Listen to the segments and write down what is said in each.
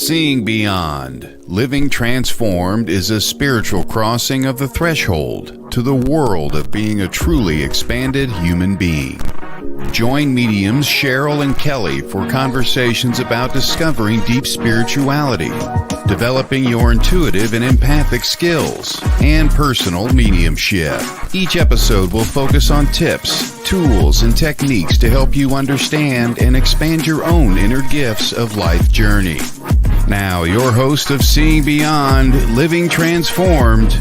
Seeing Beyond, Living Transformed is a spiritual crossing of the threshold to the world of being a truly expanded human being. Join mediums Cheryl and Kelley for conversations about discovering deep spirituality, developing your intuitive and empathic skills, and personal mediumship. Each episode will focus on tips, tools, and techniques to help you understand and expand your own inner gifts of life journey. Now, your host of Seeing Beyond, Living Transformed,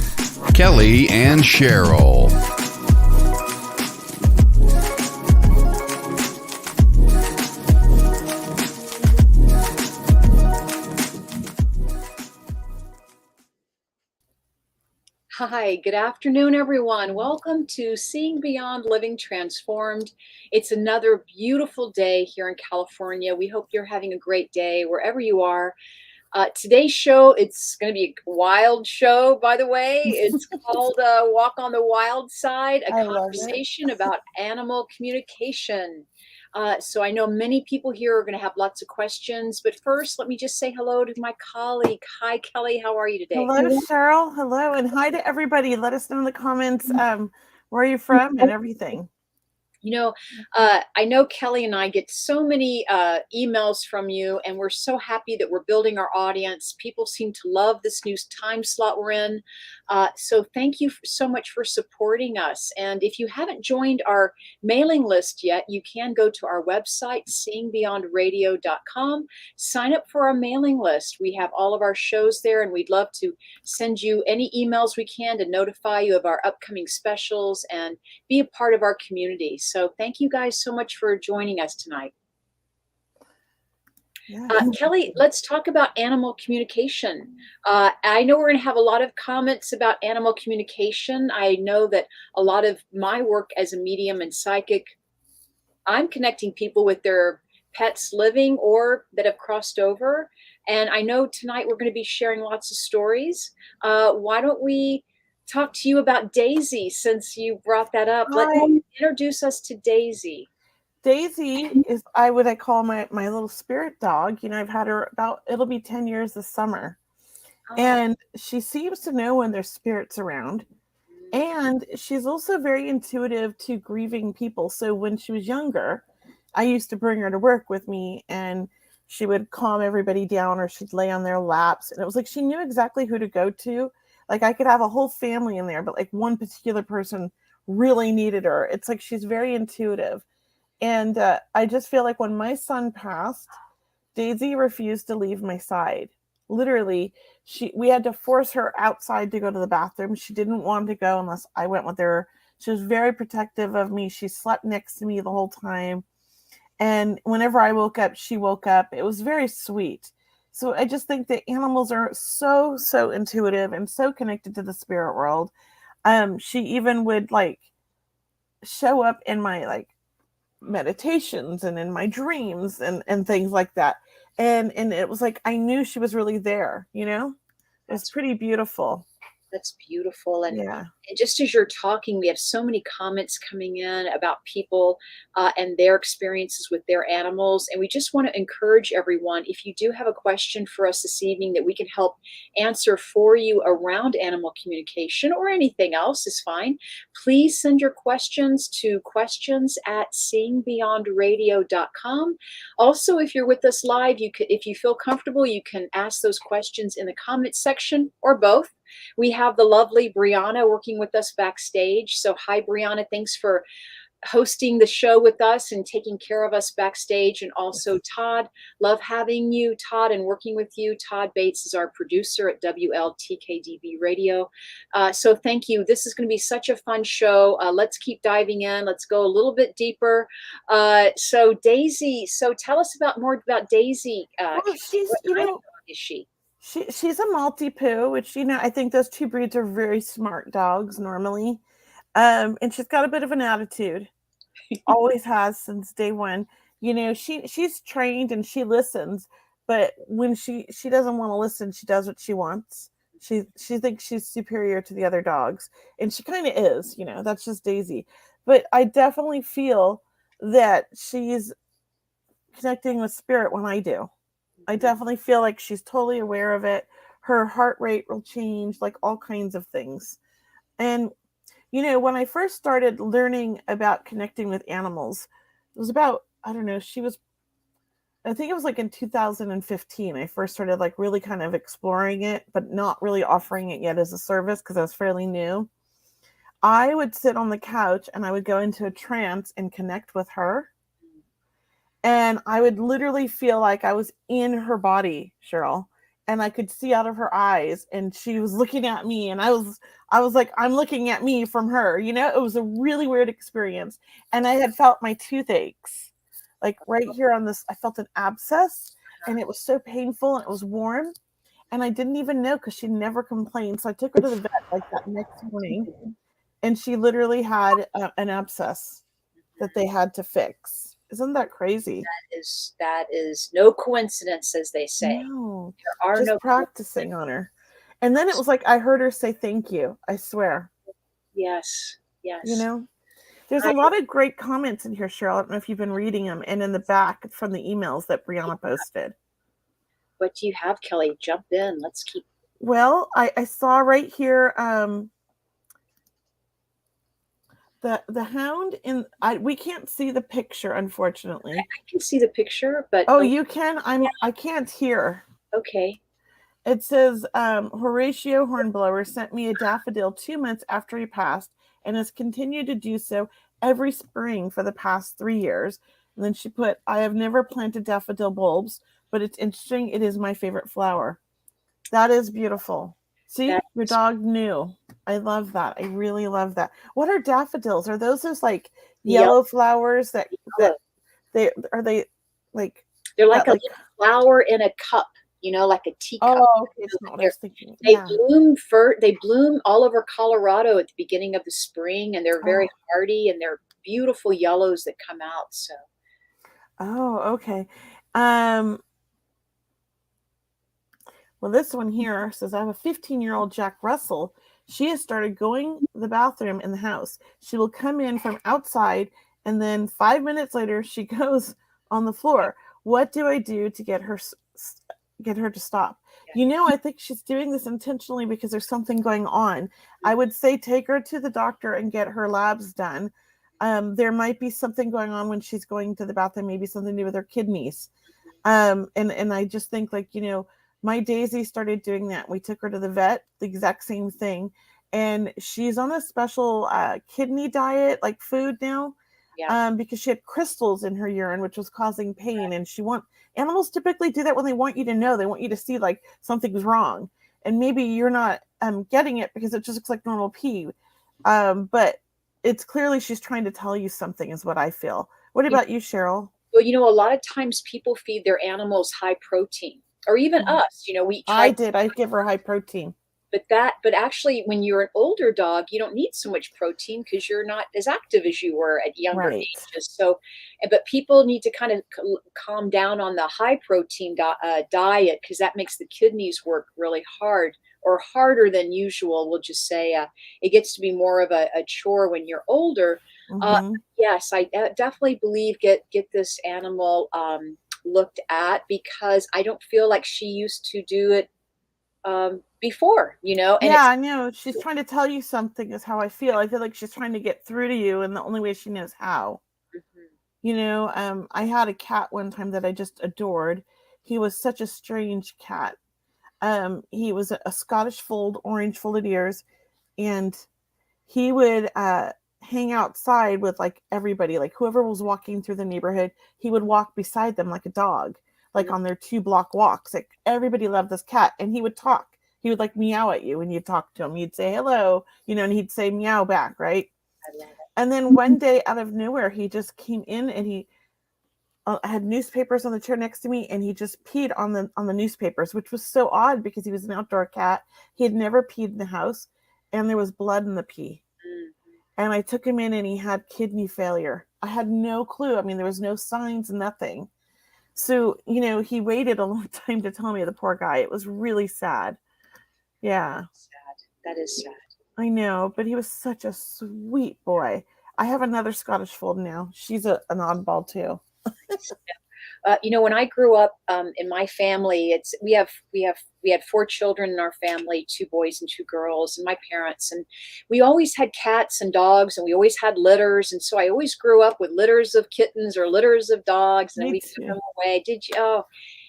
Kelley and Cheryl. Hi, good afternoon, everyone. Welcome to Seeing Beyond, Living Transformed. It's another beautiful day here in California. We hope you're having a great day wherever you are. Today's show, it's going to be a wild show, by the way. It's called Walk on the Wild Side, a conversation about animal communication. So I know many people here are going to have lots of questions, but first, let me just say hello to my colleague. Hi, Kelley. How are you today? Hello, Cheryl. Hello, and hi to everybody. Let us know in the comments where you're from and everything. You know, I know Kelley and I get so many emails from you, and we're so happy that we're building our audience. People seem to love this new time slot we're in. So thank you so much for supporting us. And if you haven't joined our mailing list yet, you can go to our website, seeingbeyondradio.com. Sign up for our mailing list. We have all of our shows there, and we'd love to send you any emails we can to notify you of our upcoming specials and be a part of our community. So thank you guys so much for joining us tonight. Yeah. Kelley, let's talk about animal communication. I know we're going to have a lot of comments about animal communication. I know that a lot of my work as a medium and psychic, I'm connecting people with their pets living or that have crossed over. And I know tonight we're going to be sharing lots of stories. Why don't we talk to you about Daisy, since you brought that up? Let me introduce us to Daisy. Daisy is I call my little spirit dog. You know, I've had her it'll be 10 years this summer. And she seems to know when there's spirits around. And she's also very intuitive to grieving people. So when she was younger, I used to bring her to work with me, and she would calm everybody down, or she'd lay on their laps. And it was like she knew exactly who to go to. Like I could have a whole family in there, but like one particular person really needed her. It's like she's very intuitive. And I just feel like when my son passed, Daisy refused to leave my side. Literally, we had to force her outside to go to the bathroom. She didn't want to go unless I went with her. She was very protective of me. She slept next to me the whole time. And whenever I woke up, she woke up. It was very sweet. So I just think that animals are so, so intuitive and so connected to the spirit world. She even would like show up in my like meditations and in my dreams and things like that. And it was like, I knew she was really there, you know? It's pretty beautiful. That's beautiful. And, yeah. And just as you're talking, we have so many comments coming in about people and their experiences with their animals. And we just want to encourage everyone, if you do have a question for us this evening that we can help answer for you around animal communication, or anything else is fine, please send your questions to questions@seeingbeyondradio.com. Also, if you're with us live, if you feel comfortable, you can ask those questions in the comments section, or both. We have the lovely Brianna working with us backstage. So hi, Brianna. Thanks for hosting the show with us and taking care of us backstage. And also Todd, love having you, Todd, and working with you. Todd Bates is our producer at WLTKDB Radio. So thank you. This is going to be such a fun show. Let's keep diving in. Let's go a little bit deeper. So Daisy, so tell us more about Daisy. She's, what kind of dog is she? She's a Maltipoo, which, you know, I think those two breeds are very smart dogs normally. And she's got a bit of an attitude. Always has since day one. You know, she's trained and she listens, but when she doesn't want to listen, she does what she wants. She thinks she's superior to the other dogs, and she kind of is, you know, that's just Daisy. But I definitely feel that she's connecting with spirit when I do. I definitely feel like she's totally aware of it. Her heart rate will change, like all kinds of things. And, when I first started learning about connecting with animals, it was about, I don't know, I think it was like in 2015, I first started like really kind of exploring it, but not really offering it yet as a service because I was fairly new. I would sit on the couch and I would go into a trance and connect with her. And I would literally feel like I was in her body, Cheryl, and I could see out of her eyes, and she was looking at me, and I was like, I'm looking at me from her. It was a really weird experience. And I had felt my toothaches, like right here on this. I felt an abscess, and it was so painful, and it was warm, and I didn't even know because she never complained. So I took her to the vet like that next morning, and she literally had an abscess that they had to fix. Isn't that crazy? That is no coincidence, as they say. No, There are just no practicing on her. And then it was like I heard her say thank you. I swear. Yes. There's a lot of great comments in here, Cheryl. I don't know if you've been reading them, and in the back from the emails that Brianna posted. What do you have, Kelley? Jump in. Let's keep. Well, I saw right here the hound we can't see the picture, unfortunately. I can see the picture, but you can. I can't hear. Okay. It says Horatio Hornblower sent me a daffodil 2 months after he passed and has continued to do so every spring for the past 3 years. And then she put, I have never planted daffodil bulbs, but it's interesting. It is my favorite flower. That is beautiful. See, your dog knew. I love that. I really love that. What are daffodils? Are those like yellow flowers that they like? They're like a flower in a cup, like a teacup. Oh, okay. It's not what I was thinking. They bloom all over Colorado at the beginning of the spring, and they're very hardy, and they're beautiful yellows that come out. So. Oh, okay. Well, this one here says, I have a 15-year-old Jack Russell. She has started going to the bathroom in the house. She will come in from outside, and then 5 minutes later, she goes on the floor. What do I do to get her to stop? I think she's doing this intentionally because there's something going on. I would say take her to the doctor and get her labs done. There might be something going on when she's going to the bathroom, maybe something to do with her kidneys. And I just think my Daisy started doing that. We took her to the vet, the exact same thing. And she's on a special kidney diet, like food now, because she had crystals in her urine, which was causing pain. And animals typically do that when they want you to know. They want you to see like something's wrong. And maybe you're not getting it because it just looks like normal pee. But it's clearly she's trying to tell you something is what I feel. What about you, Cheryl? Well, a lot of times people feed their animals high protein. Or even us, I give her high protein. But actually, when you're an older dog, you don't need so much protein because you're not as active as you were at younger ages. So, but people need to kind of calm down on the high protein diet because that makes the kidneys work really hard, or harder than usual. We'll just say it gets to be more of a chore when you're older. Mm-hmm. Yes, I definitely believe get this animal looked at because I don't feel like she used to do it before, And I know she's trying to tell you something is how I feel. I feel like she's trying to get through to you, and the only way she knows how. Mm-hmm. I had a cat one time that I just adored. He was such a strange cat. He was a Scottish fold, orange folded ears, and he would hang outside with like everybody, like whoever was walking through the neighborhood, he would walk beside them like a dog, like on their 2-block walks. Like everybody loved this cat, and he would talk. He would like meow at you when you talk to him. You'd say hello, and he'd say meow back, right? I love it. And then one day out of nowhere, he just came in and he had newspapers on the chair next to me, and he just peed on the newspapers, which was so odd because he was an outdoor cat. He had never peed in the house, and there was blood in the pee. And I took him in, and he had kidney failure. I had no clue. I mean, there was no signs, nothing. So, he waited a long time to tell me, the poor guy. It was really sad. Yeah. That is sad. I know, but he was such a sweet boy. I have another Scottish fold now. She's an oddball too. When I grew up in my family, we had 4 children in our family, 2 boys and 2 girls, and my parents, and we always had cats and dogs, and we always had litters, and so I always grew up with litters of kittens or litters of dogs, and Me we put too. them away. Did you? Oh,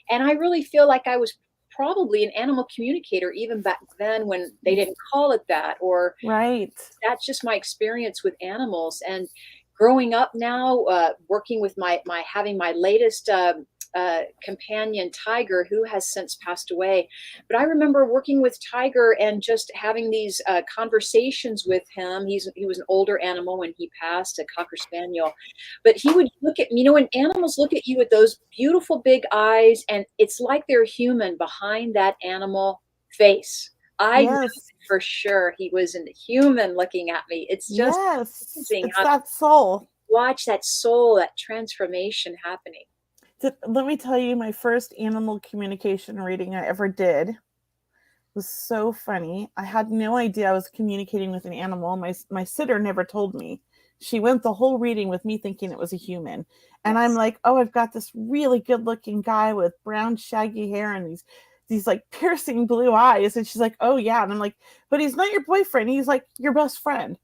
and I really feel like I was probably an animal communicator even back then when they didn't call it that, or Right. that's just my experience with animals. And growing up now, working with my having my latest companion Tiger, who has since passed away. But I remember working with Tiger and just having these conversations with him. He was an older animal when he passed, a Cocker Spaniel. But he would look at me, when animals look at you with those beautiful big eyes, and it's like they're human behind that animal face. I know Yes. for sure he wasn't human looking at me. It's just Yes. amazing It's how to that soul. watch that soul, that transformation happening. Let me tell you, my first animal communication reading I ever did was so funny. I had no idea I was communicating with an animal. My sitter never told me. She went the whole reading with me thinking it was a human. And I'm Yes. like, oh, I've got this really good looking guy with brown shaggy hair and these like piercing blue eyes. And she's like, oh yeah. And I'm like, but he's not your boyfriend. He's like your best friend.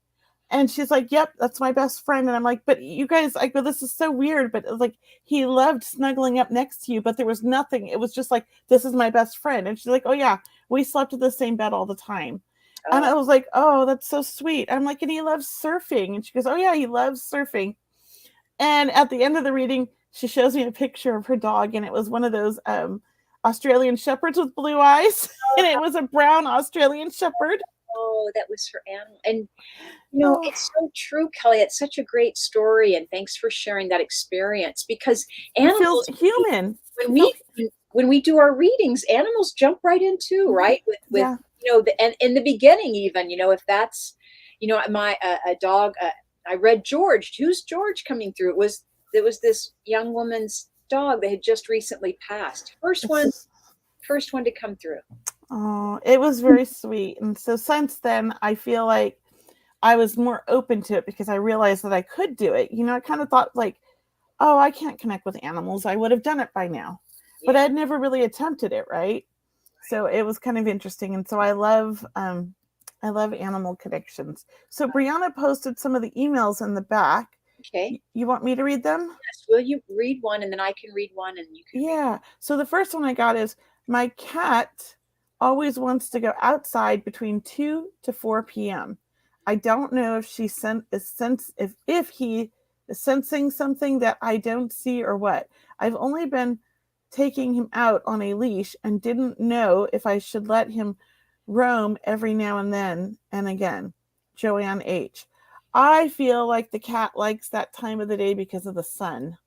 And she's like, yep, that's my best friend. And I'm like, but you guys, I go, this is so weird. But it was like, he loved snuggling up next to you, but there was nothing. It was just like, this is my best friend. And she's like, oh yeah, we slept in the same bed all the time. And I Oh, was like, oh, that's so sweet. I'm like, and he loves surfing. And she goes, oh yeah, he loves surfing. And at the end of the reading, she shows me a picture of her dog. And it was one of those Australian shepherds with blue eyes. And it was a brown Australian shepherd. oh, that was her animal. And Oh, it's so true, Kelly. It's such a great story, and thanks for sharing that experience. Because it feels animals, human. when It felt, we do our readings, animals jump right in too, right? With yeah. and in the beginning, even if that's my a dog. I read George. Who's George coming through? It was this young woman's dog that had just recently passed. It's First one to come through. Oh, it was very sweet. And so since then, I feel like I was more open to it because I realized that I could do it. I kind of thought like, oh, I can't connect with animals. I would have done it by now. But Yeah. I'd never really attempted it, right? So it was kind of interesting. And so I love animal connections. So Brianna posted some of the emails in the back. Okay. You want me to read them? Yes. Will you read one, and then I can read one, and you can read. Yeah. So the first one I got is my cat always wants to go outside between 2 to 4 p.m. I don't know if if he is sensing something that I don't see or what. I've only been taking him out on a leash and didn't know if I should let him roam every now and then and again. Joanne H. I feel like the cat likes that time of the day because of the sun.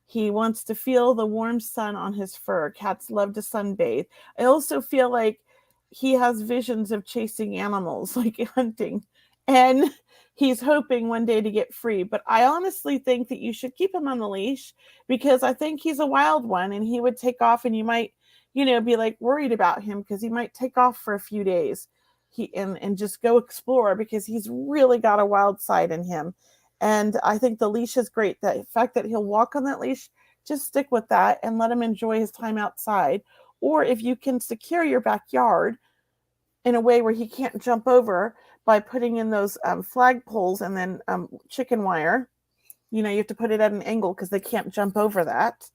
He wants to feel the warm sun on his fur. Cats love to sunbathe. I also feel like he has visions of chasing animals, like hunting. And he's hoping one day to get free. But I honestly think that you should keep him on the leash because I think he's a wild one and he would take off and you might, be like worried about him because he might take off for a few days and just go explore because he's really got a wild side in him. And I think the leash is great. The fact that he'll walk on that leash, just stick with that and let him enjoy his time outside. Or if you can secure your backyard in a way where he can't jump over by putting in those flag poles and then chicken wire, you have to put it at an angle because they can't jump over that.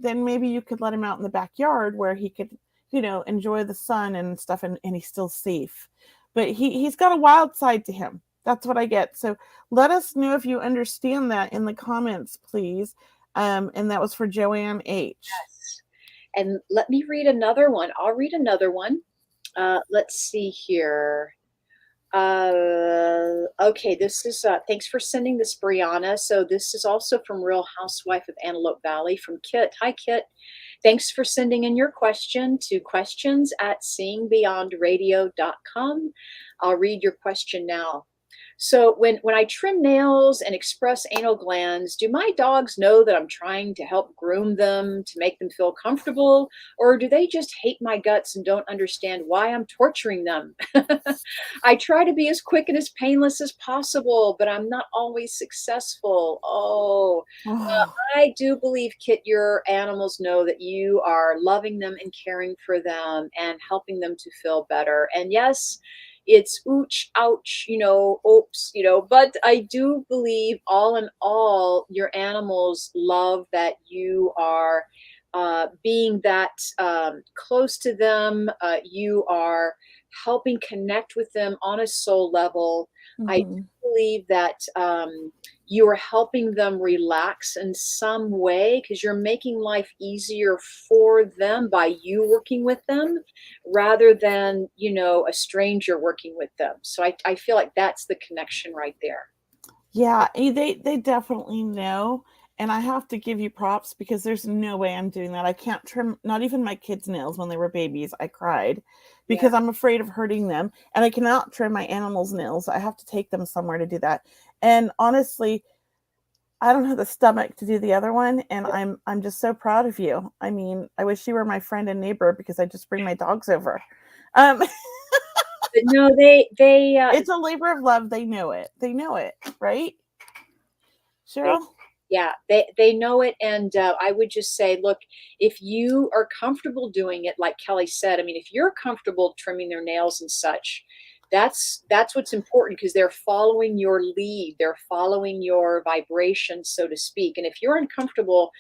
Then maybe you could let him out in the backyard where he could, enjoy the sun and stuff and he's still safe. But he's got a wild side to him. That's what I get. So let us know if you understand that in the comments, please. And that was for Joanne H. Yes. And let me read another one. I'll read another one. Let's see here. Okay, this is thanks for sending this, Brianna. So this is also from Real Housewife of Antelope Valley from Kit. Hi, Kit. Thanks for sending in your question to questions@seeingbeyondradio.com. I'll read your question now. So when I trim nails and express anal glands, do my dogs know that I'm trying to help groom them to make them feel comfortable, or do they just hate my guts and don't understand why I'm torturing them? I try to be as quick and as painless as possible, but I'm not always successful. Oh, Oh, I do believe, Kit, your animals know that you are loving them and caring for them and helping them to feel better. And yes, it's ooch, ouch, oops, but I do believe all in all, your animals love that you are being that close to them. You are helping connect with them on a soul level. I do mhm. believe that you are helping them relax in some way because you're making life easier for them by you working with them rather than, a stranger working with them. So I feel like that's the connection right there. Yeah, they definitely know, and I have to give you props because there's no way I'm doing that. I can't trim not even my kids' nails when they were babies. I cried Yeah. because I'm afraid of hurting them, and I cannot trim my animals' nails. I have to take them somewhere to do that. And honestly, I don't have the stomach to do the other one, and I'm just so proud of you. I mean, I wish you were my friend and neighbor because I just bring my dogs over. Um, But no, they it's a labor of love. They know it. They know it, right, They Cheryl? yeah, they know it, and, I would just say, look, if you are comfortable doing it, like Kelly said, I mean, if you're comfortable trimming their nails and such, that's what's important because 'cause they're following your lead, they're following your vibration, so to speak, and if you're uncomfortable,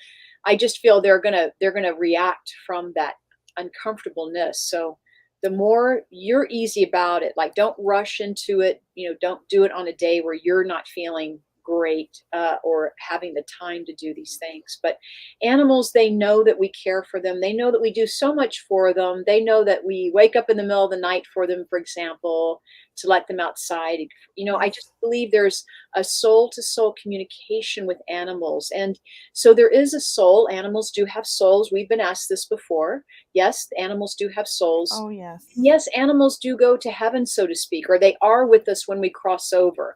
I just feel they're gonna react from that uncomfortableness, so the more you're easy about it, like, don't rush into it, don't do it on a day where you're not feeling great, or having the time to do these things. But animals, they know that we care for them. They know that we do so much for them. They know that we wake up in the middle of the night for them, for example, to let them outside. I Yes. just believe there's a soul to soul communication with animals. And so there is a soul. Animals do have souls. We've been asked this before. Yes, animals do have souls. Oh, yes. Yes, animals do go to heaven, so to speak, or they are with us when we cross over.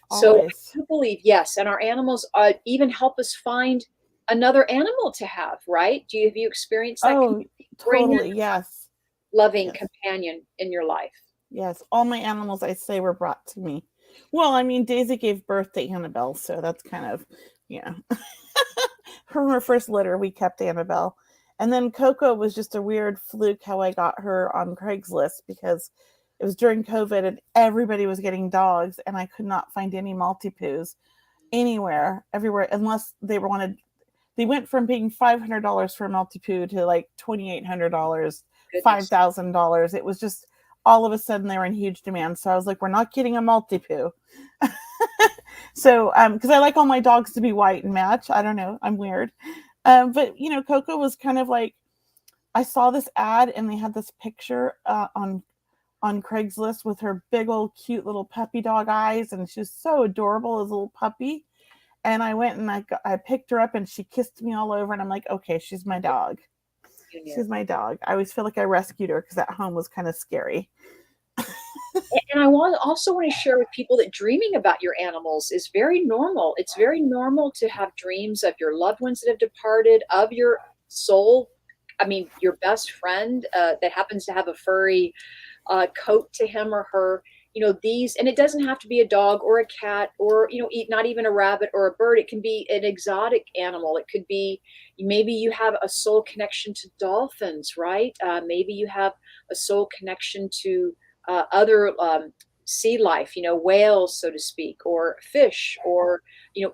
So I Always. do believe, yes, and our animals even help us find another animal to have, right? Have you experienced that? Can Oh, you bring that totally. Yes. loving Yes. companion in your life? Yes. All my animals I say were brought to me. Well, I mean, Daisy gave birth to Annabelle, so that's kind of, yeah. From her first litter, we kept Annabelle. And then Coco was just a weird fluke how I got her on Craigslist because it was during COVID and everybody was getting dogs, and I could not find any Maltipoos anywhere, everywhere, unless they went from being $500 for a Maltipoo to like $2,800, Goodness. $5,000. It was just all of a sudden they were in huge demand. So I was like, we're not getting a Maltipoo. So, because I like all my dogs to be white and match. I don't know, I'm weird. But Coco was kind of like, I saw this ad and they had this picture on Craigslist with her big old cute little puppy dog eyes, and she was so adorable as a little puppy. And I went and I picked her up and she kissed me all over, and I'm like, okay, she's my dog. You knew. She's my dog. I always feel like I rescued her because at home was kind of scary. And I also want to share with people that dreaming about your animals is very normal. It's very normal to have dreams of your loved ones that have departed, of your soul. I mean, your best friend that happens to have a furry coat to him or her. And it doesn't have to be a dog or a cat or, not even a rabbit or a bird. It can be an exotic animal. It could be, maybe you have a soul connection to dolphins, right? Maybe you have a soul connection to other sea life, whales, so to speak, or fish, or,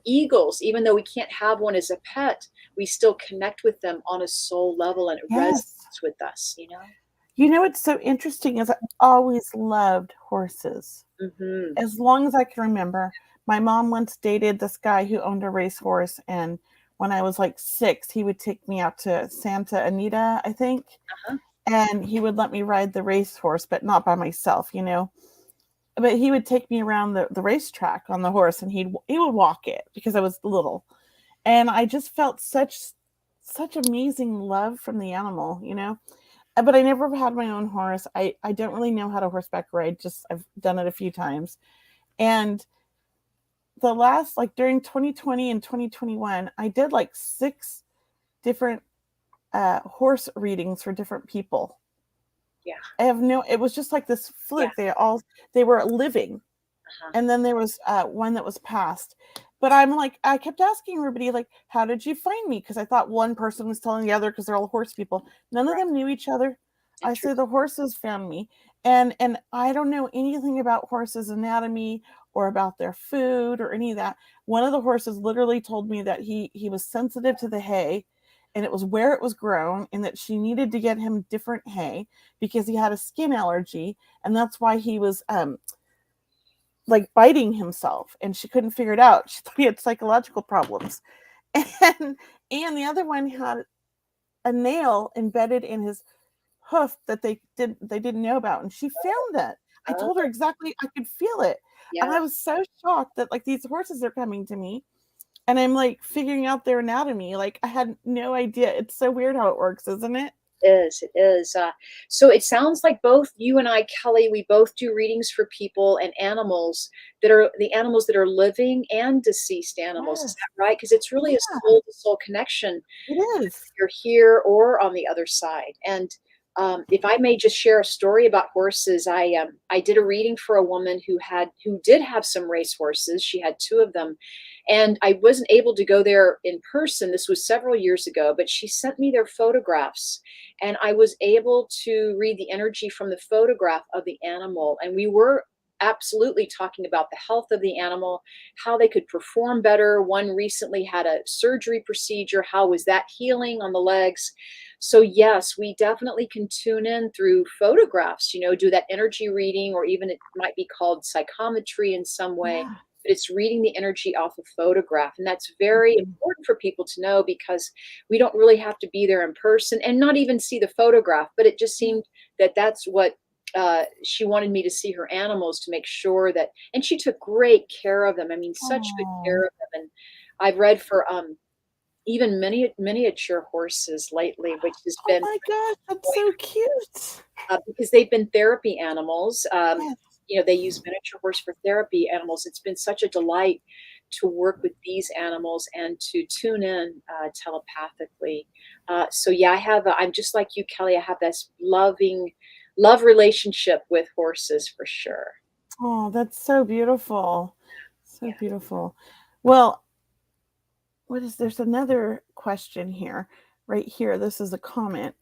eagles. Even though we can't have one as a pet, we still connect with them on a soul level and it Yes. resonates with us. What's so interesting is I always loved horses. Hmm. As long as I can remember, my mom once dated this guy who owned a racehorse, and when I was like 6, he would take me out to Santa Anita, I think, Uh-huh. and he would let me ride the racehorse, but not by myself. But he would take me around the racetrack on the horse, and he would walk it because I was little, and I just felt such amazing love from the animal. But I never had my own horse. I don't really know how to horseback ride. Just I've done it a few times, And the last, like during 2020 and 2021, I did like 6 different horse readings for different people. Yeah. It was just like this fluke. Yeah. They were living. And then there was one that was passed. But I kept asking everybody, like, how did you find me? Because I thought one person was telling the other, because they're all horse people. None of them knew each other. I say the horses found me. And I don't know anything about horses' anatomy or about their food or any of that. One of the horses literally told me that he was sensitive to the hay, and it was where it was grown, and that she needed to get him different hay because he had a skin allergy, and that's why he was like biting himself, and she couldn't figure it out. She thought he had psychological problems. And the other one had a nail embedded in his hoof that they didn't know about, and she found that. I told her exactly, I could feel it. Yeah. And I was so shocked that like these horses are coming to me and I'm like figuring out their anatomy. Like I had no idea. It's so weird how it works, isn't it? It is. So it sounds like both you and I, Kelley, we both do readings for people and animals that are the animals that are living and deceased animals. Is Yes. that right? Because it's really a soul to soul connection. It is. You're here or on the other side. And if I may just share a story about horses, I did a reading for a woman who did have some race horses. She had 2 of them, and I wasn't able to go there in person. This was several years ago, but she sent me their photographs, and I was able to read the energy from the photograph of the animal. And we were absolutely talking about the health of the animal, how they could perform better. One recently had a surgery procedure. How was that healing on the legs? So yes, we definitely can tune in through photographs, do that energy reading, or even it might be called psychometry in some way. Yeah. But it's reading the energy off a photograph. And that's very important for people to know, because we don't really have to be there in person and not even see the photograph. But it just seemed that that's what she wanted me to see her animals, to make sure that, and she took great care of them. I mean, such good care of them. And I've read for even miniature horses lately, which has Oh been my gosh, that's so cute. because they've been therapy animals. Yes. They use miniature horse for therapy animals. It's been such a delight to work with these animals and to tune in telepathically. So yeah, I'm just like you, Kelley. I have this love relationship with horses for sure. Oh, that's so beautiful. So Yeah. beautiful. Well, there's another question here, right here. This is a comment.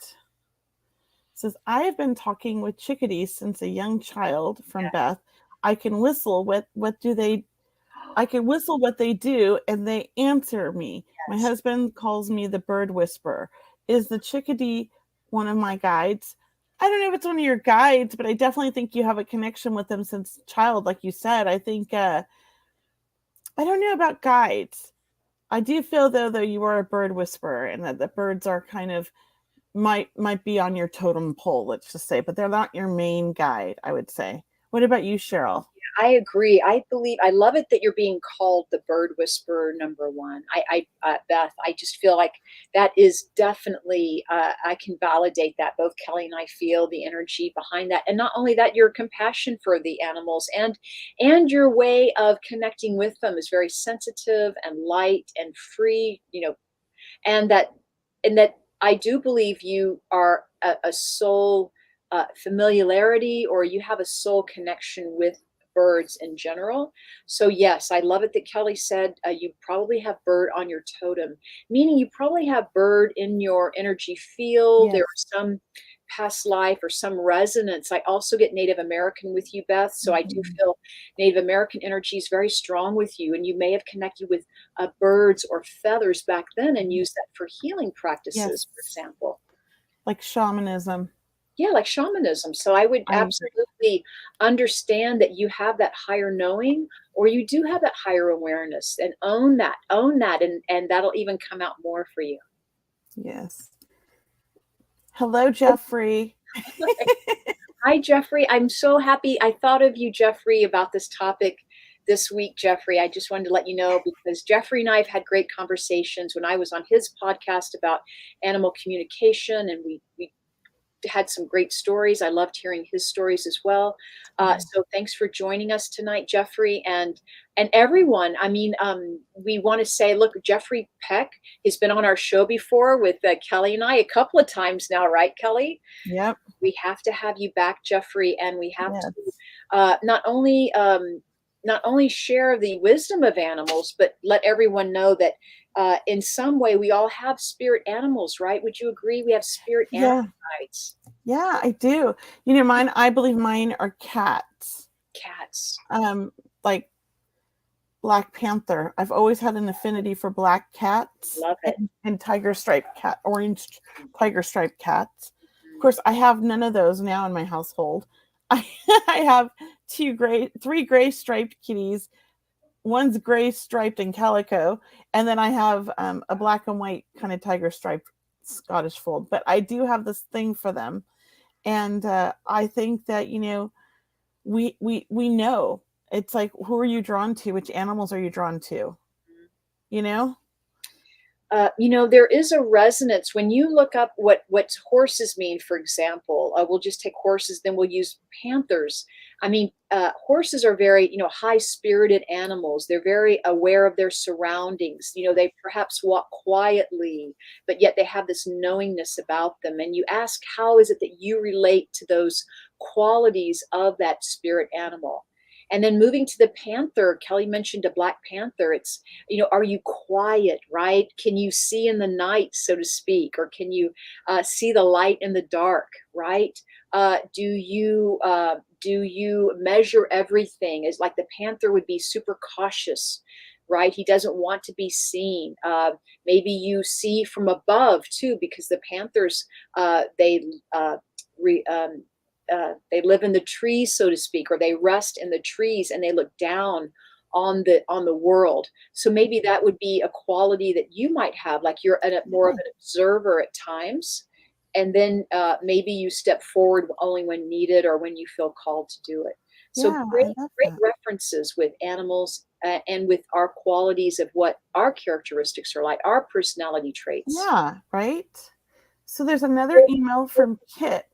It says, I have been talking with chickadees since a young child from Beth. I can whistle I can whistle what they do and they answer me. My husband calls me the bird whisperer. Is the chickadee one of my guides? I don't know if it's one of your guides, but I definitely think you have a connection with them since child, like you said. I think I don't know about guides. I do feel though you are a bird whisperer, and that the birds are kind of might be on your totem pole, let's just say, but they're not your main guide, I would say. What about you, Cheryl? I agree. I love it that you're being called the bird whisperer number one. Beth, I just feel like that is definitely, I can validate that. Both Kelley and I feel the energy behind that. And not only that, your compassion for the animals and your way of connecting with them is very sensitive and light and free, and that I do believe you are a soul familiarity, or you have a soul connection with birds in general. So yes, I love it that Kelley said you probably have bird on your totem, meaning you probably have bird in your energy field. Yes. There are some past life or some resonance. I also get Native American with you, Beth. So I do feel Native American energy is very strong with you, and you may have connected with birds or feathers back then and used that for healing practices, for example. Like shamanism. Yeah, like shamanism. So I would absolutely understand that you have that higher knowing, or you do have that higher awareness, and own that, and that'll even come out more for you. Yes. Hello, Jeffrey. Hi, Jeffrey. I'm so happy. I thought of you, Jeffrey, about this topic this week, Jeffrey. I just wanted to let you know, because Jeffrey and I have had great conversations when I was on his podcast about animal communication, and we had some great stories. I loved hearing his stories as well. So thanks for joining us tonight, Jeffrey, and everyone. I mean, we want to say, look, Jeffrey Peck has been on our show before with Kelley and I a couple of times now, right, Kelley? Yep. We have to have you back, Jeffrey, and we have Yes. to not only share the wisdom of animals, but let everyone know that in some way we all have spirit animals, right? Would you agree? We have spirit animal guides. Yeah, I do. I believe mine are cats. Cats. Like Black Panther. I've always had an affinity for black cats. Love it. And tiger striped cat, orange tiger striped cats. Of course, I have none of those now in my household. I have three gray striped kitties. One's gray striped and calico, and then I have a black and white kind of tiger striped Scottish fold. But I do have this thing for them, and I think that we know. It's like, who are you drawn to? Which animals are you drawn to? There is a resonance when you look up what horses mean. For example, we'll just take horses, then we'll use panthers. I mean, horses are very, high-spirited animals. They're very aware of their surroundings. They perhaps walk quietly, but yet they have this knowingness about them. And you ask, how is it that you relate to those qualities of that spirit animal? And then moving to the panther, Kelley mentioned a black panther. It's, are you quiet, right? Can you see in the night, so to speak, or can you see the light in the dark, right? Do you measure everything? Is like the panther would be super cautious, right? He doesn't want to be seen. Maybe you see from above too, because the panthers they live in the trees, so to speak, or they rest in the trees and they look down on the world. So maybe that would be a quality that you might have, like you're more of an observer at times, and then maybe you step forward only when needed or when you feel called to do it. So great references with animals and with our qualities of what our characteristics are like, our personality traits. Yeah, right. So there's another email from Kit.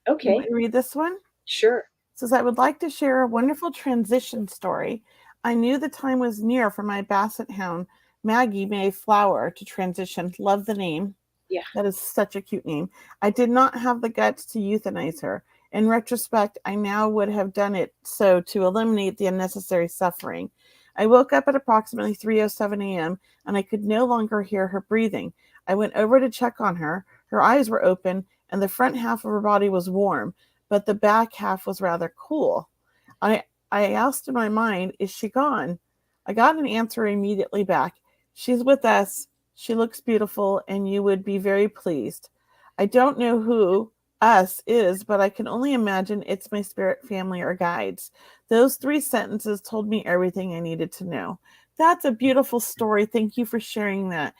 Okay. You want to read this one? Sure. It says, I would like to share a wonderful transition story. I knew the time was near for my basset hound, Maggie Mayflower, to transition. Love the name. Yeah. That is such a cute name. I did not have the guts to euthanize her. In retrospect, I now would have done it so to eliminate the unnecessary suffering. I woke up at approximately 3:07 a.m. and I could no longer hear her breathing. I went over to check on her. Her eyes were open and the front half of her body was warm, but the back half was rather cool. I asked in my mind, is she gone? I got an answer immediately back. She's with us. She looks beautiful, and you would be very pleased. I don't know who us is, but I can only imagine it's my spirit family or guides. Those 3 sentences told me everything I needed to know. That's a beautiful story. Thank you for sharing that.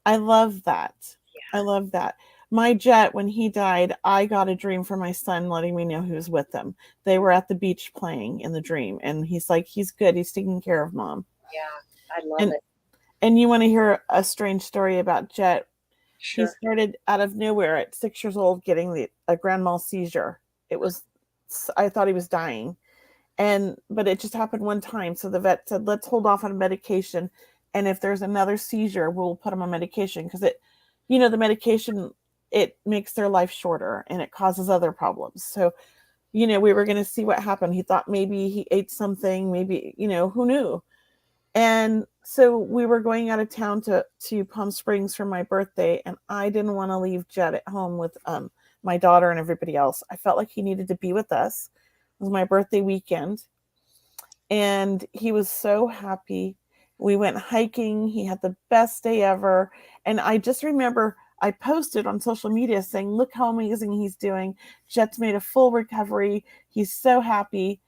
I love that. Yeah. I love that. My jet, when he died, I got a dream from my son letting me know he was with them. They were at the beach playing in the dream, and he's like, he's good. He's taking care of mom. Yeah, I love it. And you want to hear a strange story about Jet? Sure. He started out of nowhere at 6 years old getting a grand mal seizure. I thought he was dying. But it just happened one time. So the vet said, let's hold off on medication. And if there's another seizure, we'll put him on medication. Because the medication, it makes their life shorter and it causes other problems. So, we were going to see what happened. He thought maybe he ate something, maybe, who knew? And so we were going out of town to Palm Springs for my birthday. And I didn't want to leave Jet at home with my daughter and everybody else. I felt like he needed to be with us. It was my birthday weekend. And he was so happy. We went hiking. He had the best day ever. And I just remember I posted on social media saying, look how amazing he's doing. Jet's made a full recovery. He's so happy.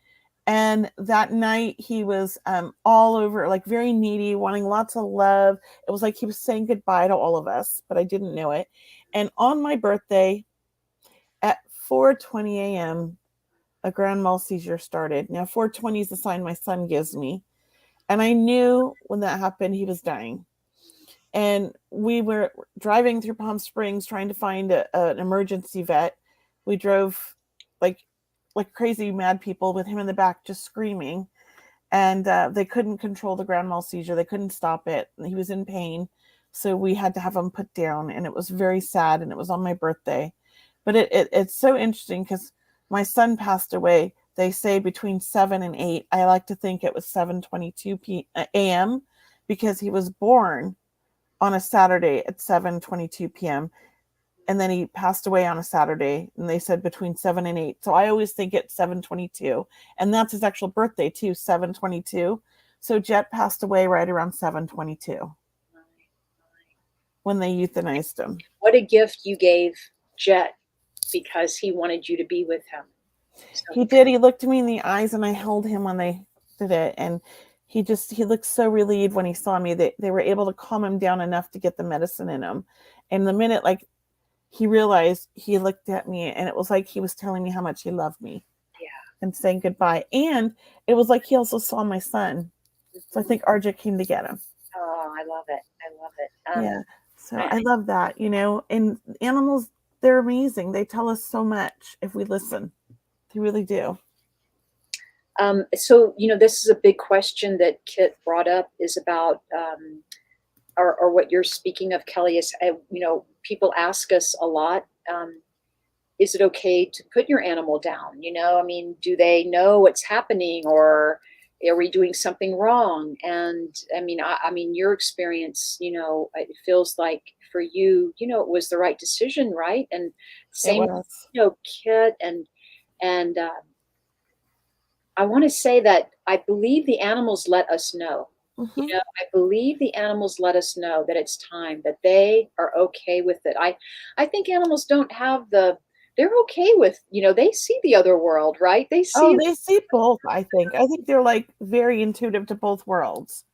And that night he was all over, like very needy, wanting lots of love. It was like he was saying goodbye to all of us, but I didn't know it. And on my birthday at 4:20 a.m., a grand mal seizure started. Now 4:20 is the sign my son gives me. And I knew when that happened, he was dying. And we were driving through Palm Springs trying to find an emergency vet. We drove like crazy mad people with him in the back just screaming. And they couldn't control the grand mal seizure. They couldn't stop it. He was in pain. So we had to have him put down. And it was very sad. And it was on my birthday. But it's so interesting because my son passed away, they say, between 7 and 8. I like to think it was 7:22 a.m. because he was born on a Saturday at 7:22 p.m. And then he passed away on a Saturday, and they said between 7 and 8. So I always think it's 7:22. And that's his actual birthday too, 7:22. So Jet passed away right around 7:22 when they euthanized him. What a gift you gave Jet because he wanted you to be with him. So. He did. He looked me in the eyes, and I held him when they did it. And he looked so relieved when he saw me. They were able to calm him down enough to get the medicine in him. And the minute, he realized, he looked at me, and it was like he was telling me how much he loved me. Yeah. And saying goodbye. And it was like he also saw my son. So I think RJ came to get him. Oh, I love it. I love it. Yeah. So I love that, and animals, they're amazing. They tell us so much if we listen. They really do. So, this is a big question that Kit brought up, is about, or what you're speaking of, Kelley, is, people ask us a lot, is it okay to put your animal down? Do they know what's happening, or are we doing something wrong? And your experience, it feels like for you, it was the right decision, right? And same, Kit, and I want to say that I believe the animals let us know. Mm-hmm. I believe the animals let us know that it's time, that they are okay with it. I think animals don't have they're okay with, they see the other world, right? They see both, I think. I think they're very intuitive to both worlds.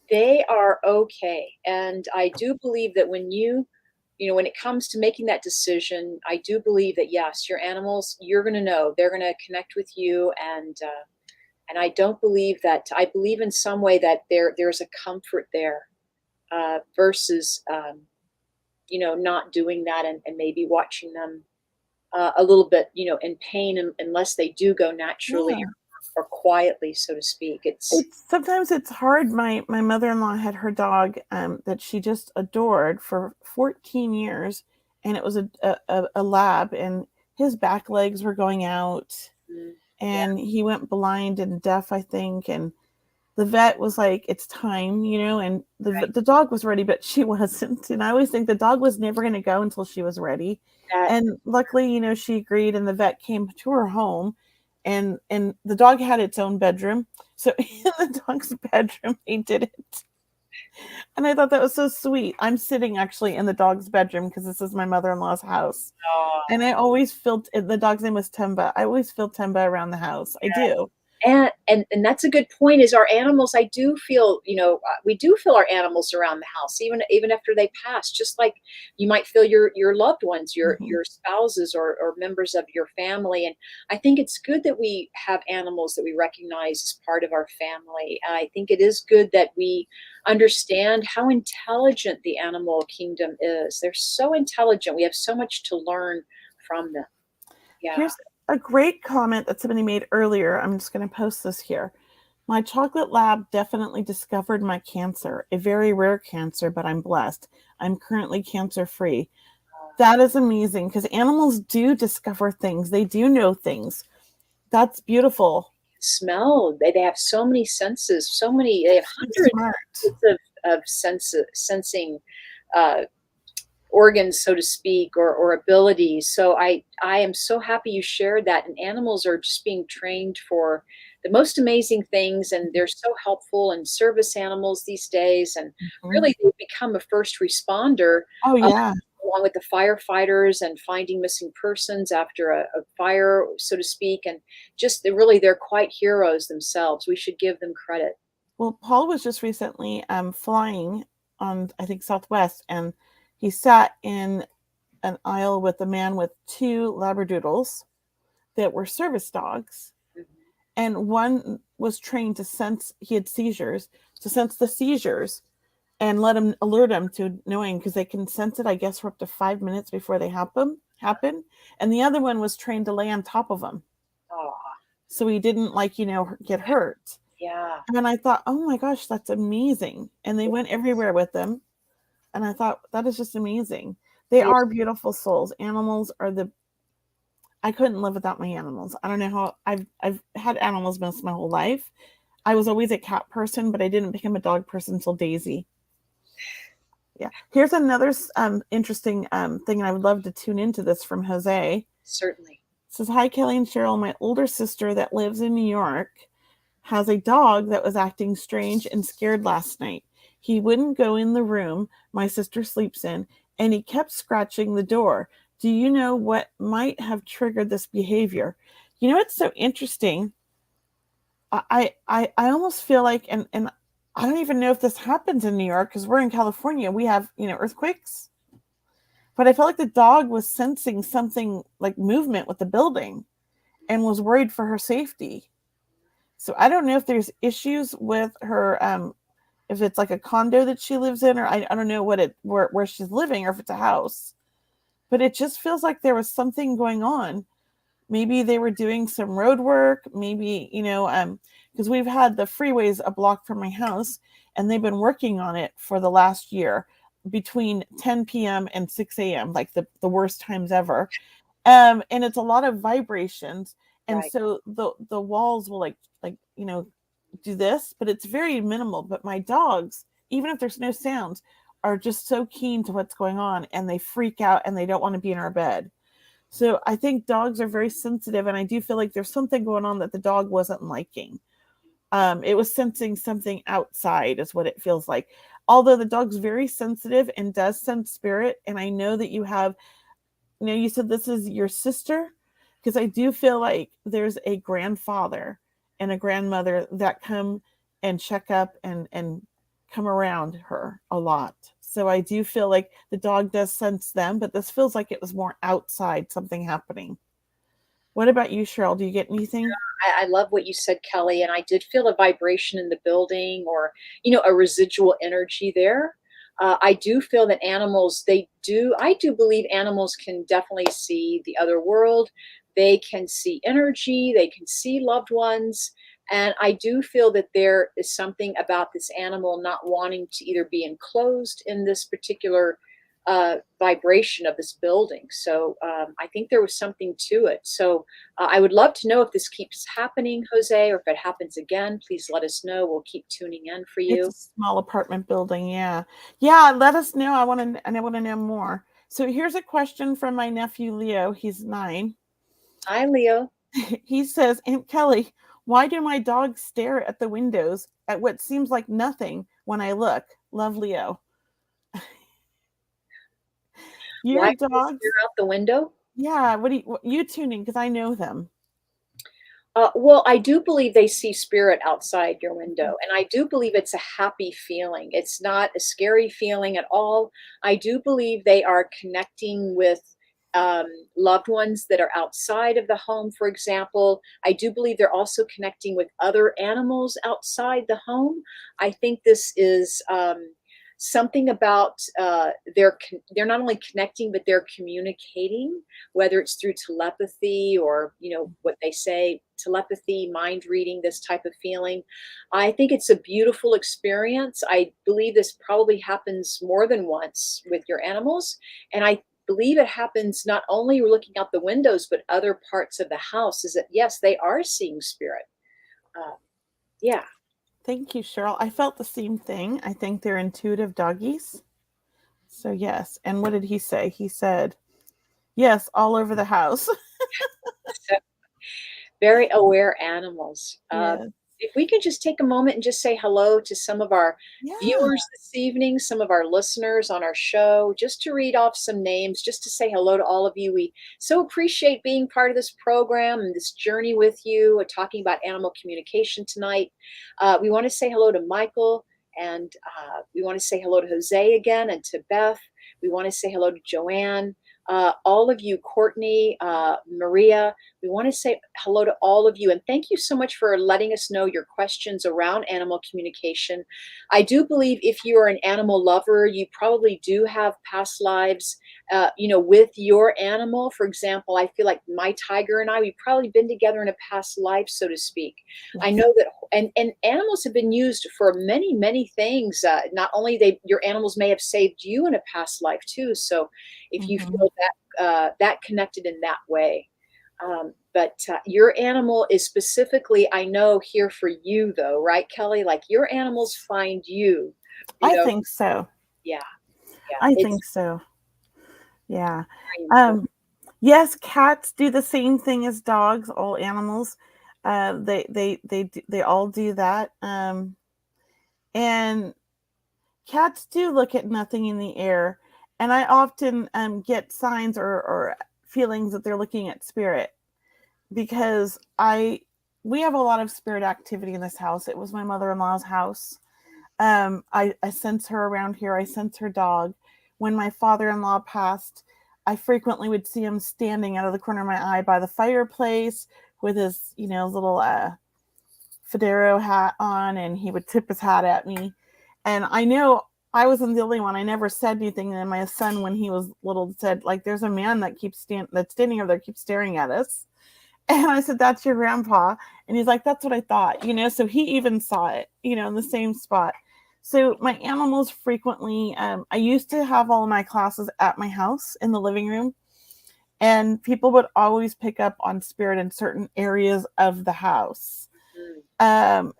They are okay. And I do believe that when when it comes to making that decision, I do believe that, yes, your animals, you're going to know, they're going to connect with you. And I don't believe that, I believe in some way that there's a comfort there, versus, not doing that and maybe watching them a little bit, in pain, unless they do go naturally, or quietly, so to speak. Sometimes it's hard. My mother-in-law had her dog that she just adored for 14 years, and it was a lab, and his back legs were going out, and he went blind and deaf, I think, and the vet was like, it's time, and the dog was ready, but she wasn't. And I always think the dog was never going to go until she was ready. And luckily, she agreed, and the vet came to her home, and the dog had its own bedroom. So in the dog's bedroom, he did it. And I thought that was so sweet. I'm sitting actually in the dog's bedroom because this is my mother-in-law's house. And I always feel, the dog's name was Temba. I always feel Temba around the house. I do. And that's a good point, is our animals, I do feel, we do feel our animals around the house, even after they pass, just like you might feel your loved ones, your spouses, or members of your family. And I think it's good that we have animals that we recognize as part of our family. I think it is good that we understand how intelligent the animal kingdom is. They're so intelligent. We have so much to learn from them. Yeah. Here's a great comment that somebody made earlier. I'm just going to post this here. My chocolate lab definitely discovered my cancer, a very rare cancer, but I'm blessed. I'm currently cancer-free. That is amazing, because animals do discover things. They do know things. That's beautiful. Smell. They have so many senses. They have hundreds of sensing organs, so to speak, or abilities. So I am so happy you shared that. And animals are just being trained for the most amazing things, and they're so helpful, and service animals these days. And really, they've become a first responder. Oh yeah. Along with the firefighters and finding missing persons after a fire, so to speak. And just they're quite heroes themselves. We should give them credit. Well, Paul was just recently flying on, I think, Southwest, and he sat in an aisle with a man with 2 Labradoodles that were service dogs. And one was trained to sense, he had seizures, to sense the seizures and alert him to knowing, because they can sense it, I guess, for up to 5 minutes before they have them. happen. And the other one was trained to lay on top of him. Oh, So he didn't like, get hurt. yeah. And I thought, oh my gosh, that's amazing. And they went everywhere with them. And I thought, that is just amazing. They Yeah. are beautiful souls. Animals are I couldn't live without my animals. I don't know how I've had animals most of my whole life. I was always a cat person, but I didn't become a dog person until Daisy. Yeah. Here's another interesting thing, and I would love to tune into this from Jose. Certainly. It says, hi, Kelley and Cheryl. My older sister that lives in New York has a dog that was acting strange and scared last night. He wouldn't go in the room my sister sleeps in, and he kept scratching the door. Do you know what might have triggered this behavior? It's so interesting. I almost feel like, and I don't even know if this happens in New York because we're in California. We have, earthquakes. But I felt like the dog was sensing something like movement with the building and was worried for her safety. So I don't know if there's issues with her, if it's like a condo that she lives in, or I don't know where she's living, or if it's a house. But it just feels like there was something going on. Maybe they were doing some road work. Maybe, because we've had the freeways a block from my house, and they've been working on it for the last year between 10 p.m. and 6 a.m., like the worst times ever. And it's a lot of vibrations. And Right. so the walls will like, do this, but it's very minimal. But my dogs, even if there's no sounds, are just so keen to what's going on, and they freak out and they don't want to be in our bed. So I think dogs are very sensitive, and I do feel like there's something going on that the dog wasn't liking. It was sensing something outside is what it feels like. Although the dog's very sensitive and does sense spirit, and I know that you have, you said this is your sister, because I do feel like there's a grandfather and a grandmother that come and check up and come around her a lot. So I do feel like the dog does sense them, but this feels like it was more outside, something happening. What about you, Cheryl? Do you get anything? I love what you said, Kelley, and I did feel a vibration in the building, or a residual energy there. I do feel that animals, I do believe animals can definitely see the other world. They can see energy, they can see loved ones. And I do feel that there is something about this animal not wanting to either be enclosed in this particular vibration of this building. So I think there was something to it. So I would love to know if this keeps happening, Jose, or if it happens again. Please let us know. We'll keep tuning in for It's you. a small apartment building. Yeah. Yeah. Let us know. I want to know more. So here's a question from my nephew, Leo. He's 9. Hi, Leo. He says, Aunt Kelley, why do my dogs stare at the windows at what seems like nothing when I look? Love, Leo. Your Why do they dogs? stare out the window? Yeah. What you tuning? Because I know them. Well, I do believe they see spirit outside your window, and I do believe it's a happy feeling. It's not a scary feeling at all. I do believe they are connecting with um, loved ones that are outside of the home, for example. I do believe they're also connecting with other animals outside the home. I think this is something about they're not only connecting, but they're communicating, whether it's through telepathy or what they say, telepathy, mind reading, this type of feeling. I think it's a beautiful experience. I believe this probably happens more than once with your animals, and I believe it happens not only looking out the windows but other parts of the house. Is that yes, they are seeing spirit. Yeah. Thank you, Cheryl. I felt the same thing. I think they're intuitive doggies. So, yes. And what did he say? He said, yes, all over the house. So, very aware animals. Yes. If we could just take a moment and just say hello to some of our Yeah. viewers this evening, some of our listeners on our show, just to read off some names, just to say hello to all of you. We so appreciate being part of this program and this journey with you, talking about animal communication tonight. We want to say hello to Michael, and we want to say hello to Jose again, and to Beth. We want to say hello to Joanne. all of you, Courtney, Maria, we want to say hello to all of you. And thank you so much for letting us know your questions around animal communication. I do believe if you are an animal lover, you probably do have past lives, with your animal. For example, I feel like my tiger and I, we've probably been together in a past life, so to speak. Yes. I know that, and animals have been used for many, many things. Not only your animals may have saved you in a past life too. So if you feel that connected in that way. But your animal is specifically, I know, here for you though, right, Kelley? Like your animals find you. I think so. Yeah. I It's think so. Yeah. very important. Yes, cats do the same thing as dogs, all animals. They all do that. And cats do look at nothing in the air, and I often get signs or feelings that they're looking at spirit, because we have a lot of spirit activity in this house. It was my mother-in-law's house. I sense her around here. I sense her dog. When my father-in-law passed, I frequently would see him standing out of the corner of my eye by the fireplace with his, little fedora hat on, and he would tip his hat at me. And I know I wasn't the only one. I never said anything. And then my son, when he was little, said, like, there's a man that that's standing over there, keeps staring at us. And I said, that's your grandpa. And he's like, that's what I thought, so he even saw it, in the same spot. So my animals frequently, I used to have all of my classes at my house in the living room, and people would always pick up on spirit in certain areas of the house. And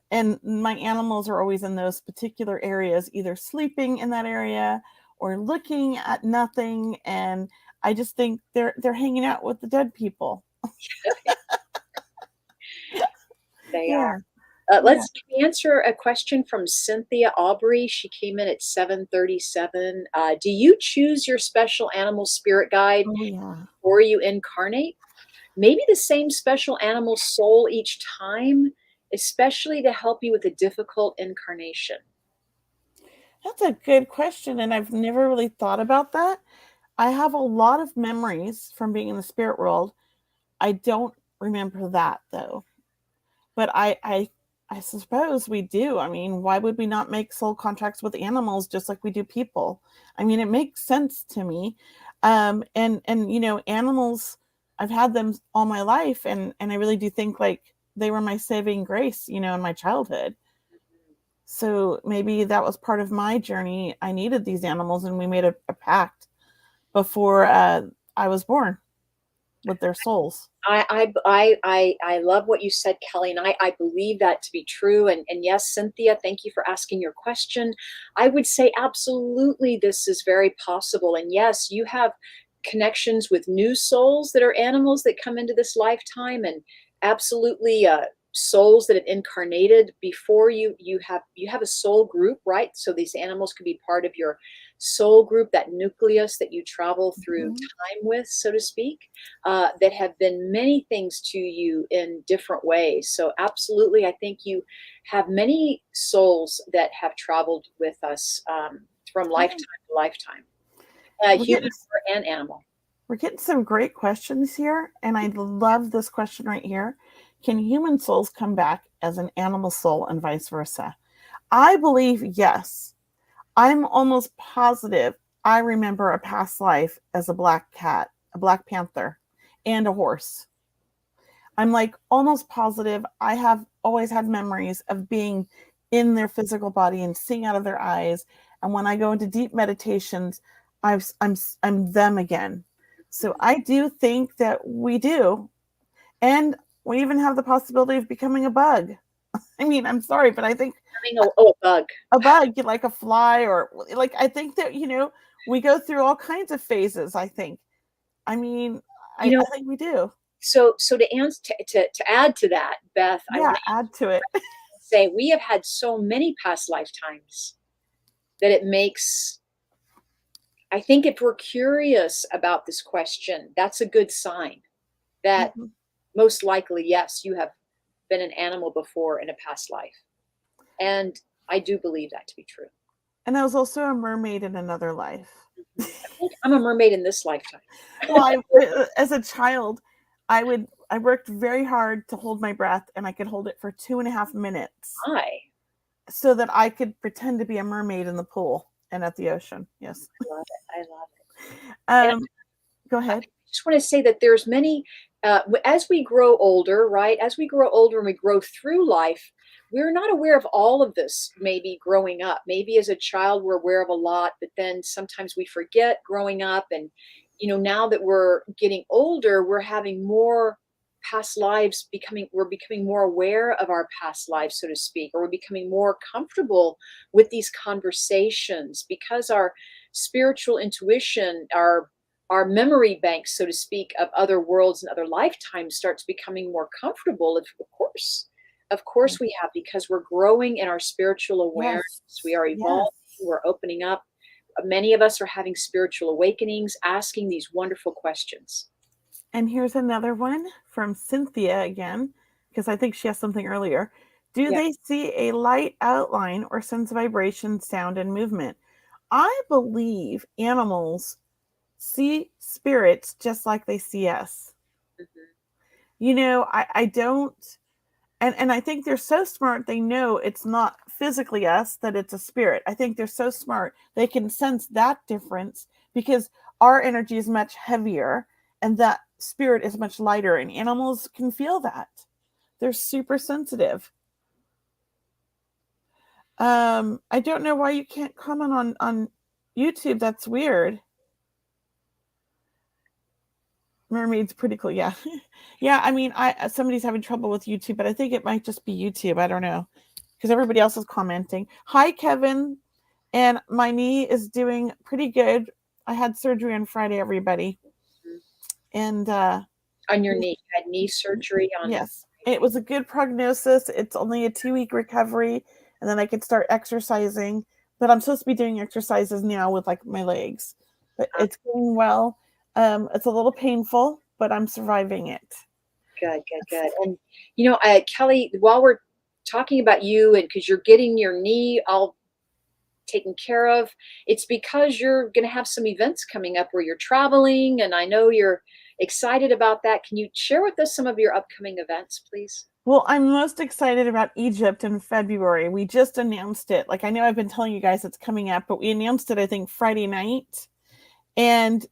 my animals are always in those particular areas, either sleeping in that area or looking at nothing. And I just think they're hanging out with the dead people. They Yeah. are. Let's answer a question from Cynthia Aubrey. She came in at 7:37. Do you choose your special animal spirit guide before you incarnate? Maybe the same special animal soul each time, especially to help you with a difficult incarnation. That's a good question, and I've never really thought about that. I have a lot of memories from being in the spirit world. I don't remember that though. But I suppose we do. I mean, why would we not make soul contracts with animals just like we do people? I mean, it makes sense to me. And animals, I've had them all my life, and I really do think like they were my saving grace, in my childhood. So maybe that was part of my journey. I needed these animals, and we made a pact before I was born with their souls. I love what you said, Kelley, and I believe that to be true. And yes, Cynthia, thank you for asking your question. I would say absolutely this is very possible. And yes, you have connections with new souls that are animals that come into this lifetime, and absolutely souls that have incarnated before you. You have a soul group, right? So these animals could be part of your soul group, that nucleus that you travel through time with, so to speak, that have been many things to you in different ways. So absolutely, I think you have many souls that have traveled with us from lifetime to lifetime, human and animal. We're getting some great questions here, and I love this question right here. Can human souls come back as an animal soul and vice versa? I believe yes. I'm almost positive I remember a past life as a black cat, a black panther, and a horse. I'm like almost positive I have always had memories of being in their physical body and seeing out of their eyes. And when I go into deep meditations, I'm them again. So I do think that we do. And we even have the possibility of becoming a bug. I mean, I'm sorry, but I think a bug, like a fly, or like, I think that, we go through all kinds of phases, I think. I mean, I think we do. So to answer, to add to that, Beth, I want to add to it. say we have had so many past lifetimes that it makes, I think if we're curious about this question, that's a good sign that most likely, yes, you have been an animal before in a past life. And I do believe that to be true. And I was also a mermaid in another life. I think I'm a mermaid in this lifetime. Well, as a child, I worked very hard to hold my breath, and I could hold it for 2.5 minutes Hi. so that I could pretend to be a mermaid in the pool and at the ocean. Yes. I love it. I love it. And Go I ahead. just want to say that there's many, as we grow older, right? As we grow older and we grow through life, we're not aware of all of this maybe growing up. Maybe as a child, we're aware of a lot, but then sometimes we forget growing up. And, now that we're getting older, we're having more past lives we're becoming more aware of our past lives, so to speak, or we're becoming more comfortable with these conversations because our spiritual intuition, our memory bank, so to speak, of other worlds and other lifetimes starts becoming more comfortable. Of course we have, because we're growing in our spiritual awareness. Yes. We are evolving. Yes. We're opening up. Many of us are having spiritual awakenings, asking these wonderful questions. And here's another one from Cynthia again, because I think she has something earlier. Do Yeah. they see a light outline or sense vibration, sound, and movement? I believe animals see spirits just like they see us. Mhm. I don't, and I think they're so smart, they know it's not physically us, that it's a spirit. I think they're so smart, they can sense that difference because our energy is much heavier and that spirit is much lighter, and animals can feel that. They're super sensitive. I don't know why you can't comment on YouTube. That's weird. Mermaid's pretty cool. Yeah. Yeah. I mean, somebody's having trouble with YouTube, but I think it might just be YouTube. I don't know, because everybody else is commenting. Hi, Kevin. And my knee is doing pretty good. I had surgery on Friday, everybody. And On your knee. You had knee surgery on. yes, it was a good prognosis. It's only a 2-week recovery, and then I could start exercising. But I'm supposed to be doing exercises now with like my legs. But it's going well. It's a little painful, but I'm surviving it. Good, good, good. And Kelley, while we're talking about you, and because you're getting your knee all taken care of, it's because you're going to have some events coming up where you're traveling, and I know you're excited about that. Can you share with us some of your upcoming events, please? Well, I'm most excited about Egypt in February. We just announced it. Like, I know I've been telling you guys it's coming up, but we announced it, I think, Friday night. And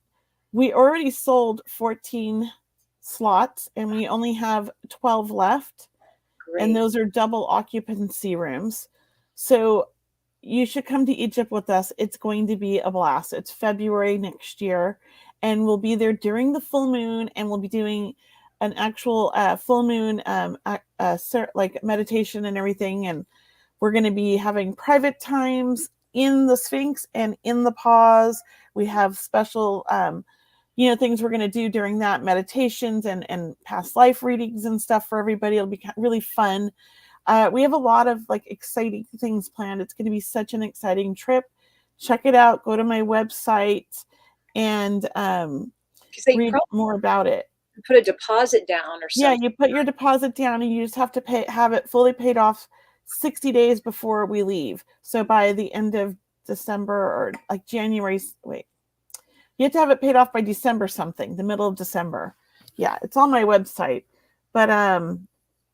we already sold 14 slots, and we only have 12 left. Great. And those are double occupancy rooms. So you should come to Egypt with us. It's going to be a blast. It's February next year, and we'll be there during the full moon, and we'll be doing an actual full moon like meditation and everything. And we're going to be having private times in the Sphinx and in the pause. We have special things we're going to do during that, meditations and past life readings and stuff for everybody. It'll be really fun. We have a lot of like exciting things planned. It's going to be such an exciting trip. Check it out. Go to my website and read more about it. Put a deposit down or something. Yeah, you put your deposit down, and you just have to have it fully paid off 60 days before we leave. So by the end of December, or like January, you have to have it paid off by December something, the middle of December. Yeah, it's on my website. But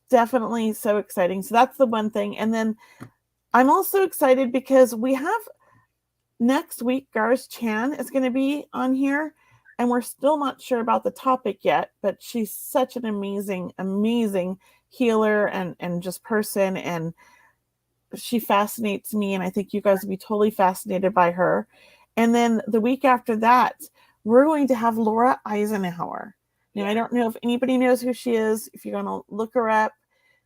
definitely so exciting. So that's the one thing. And then I'm also excited because we have next week, Garz Chan is going to be on here. And we're still not sure about the topic yet, but she's such an amazing, amazing healer and just person. And she fascinates me. And I think you guys will be totally fascinated by her. And then the week after that, we're going to have Laura Eisenhower. Now, I don't know if anybody knows who she is. If you're going to look her up,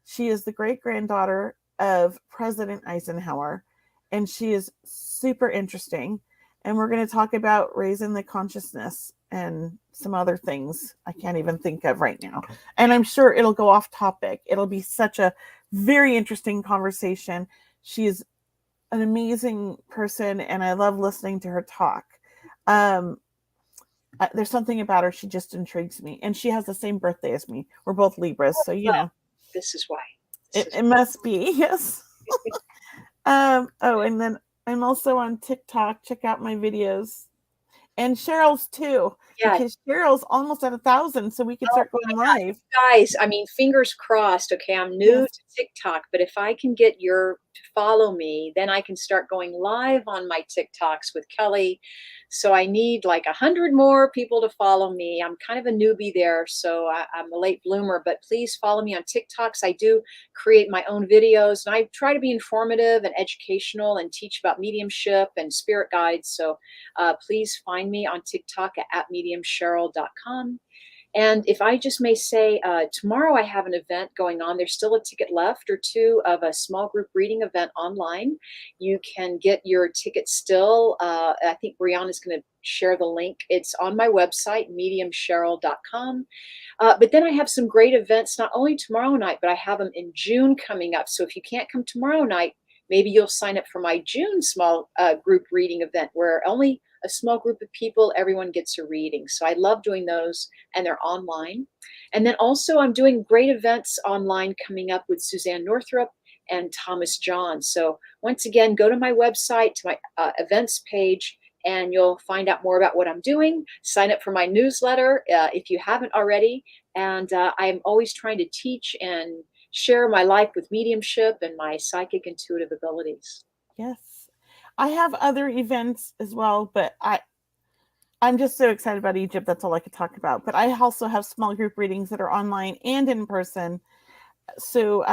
she is the great-granddaughter of President Eisenhower. And she is super interesting. And we're going to talk about raising the consciousness and some other things I can't even think of right now. And I'm sure it'll go off topic. It'll be such a very interesting conversation. She's an amazing person, and I love listening to her talk. There's something about her, she just intrigues me. And she has the same birthday as me. We're both Libras, so This is why. It must be, yes. And then I'm also on TikTok. Check out my videos. And Cheryl's too, Yeah. because Cheryl's almost at 1,000, so we could start going live. Guys, I mean, fingers crossed. Okay, I'm new to TikTok, but if I can get to follow me, then I can start going live on my TikToks with Kelley. So I need like 100 more people to follow me. I'm kind of a newbie there, so I'm a late bloomer, but please follow me on TikToks. I do create my own videos, and I try to be informative and educational and teach about mediumship and spirit guides. So please find me on TikTok at mediumcheryl.com. And if I just may say, tomorrow I have an event going on. There's still a ticket left or two of a small group reading event online. You can get your ticket still. I think Brianna's going to share the link. It's on my website, mediumcheryl.com. But then I have some great events, not only tomorrow night, but I have them in June coming up. So if you can't come tomorrow night, maybe you'll sign up for my June small group reading event, where only a small group of people, everyone gets a reading. So I love doing those, and they're online. And then also I'm doing great events online coming up with Suzanne Northrup and Thomas John. So once again, go to my website, to my events page, and you'll find out more about what I'm doing. Sign up for my newsletter if you haven't already. And I'm always trying to teach and share my life with mediumship and my psychic intuitive abilities. Yes. I have other events as well, but I'm just so excited about Egypt. That's all I could talk about. But I also have small group readings that are online and in person. So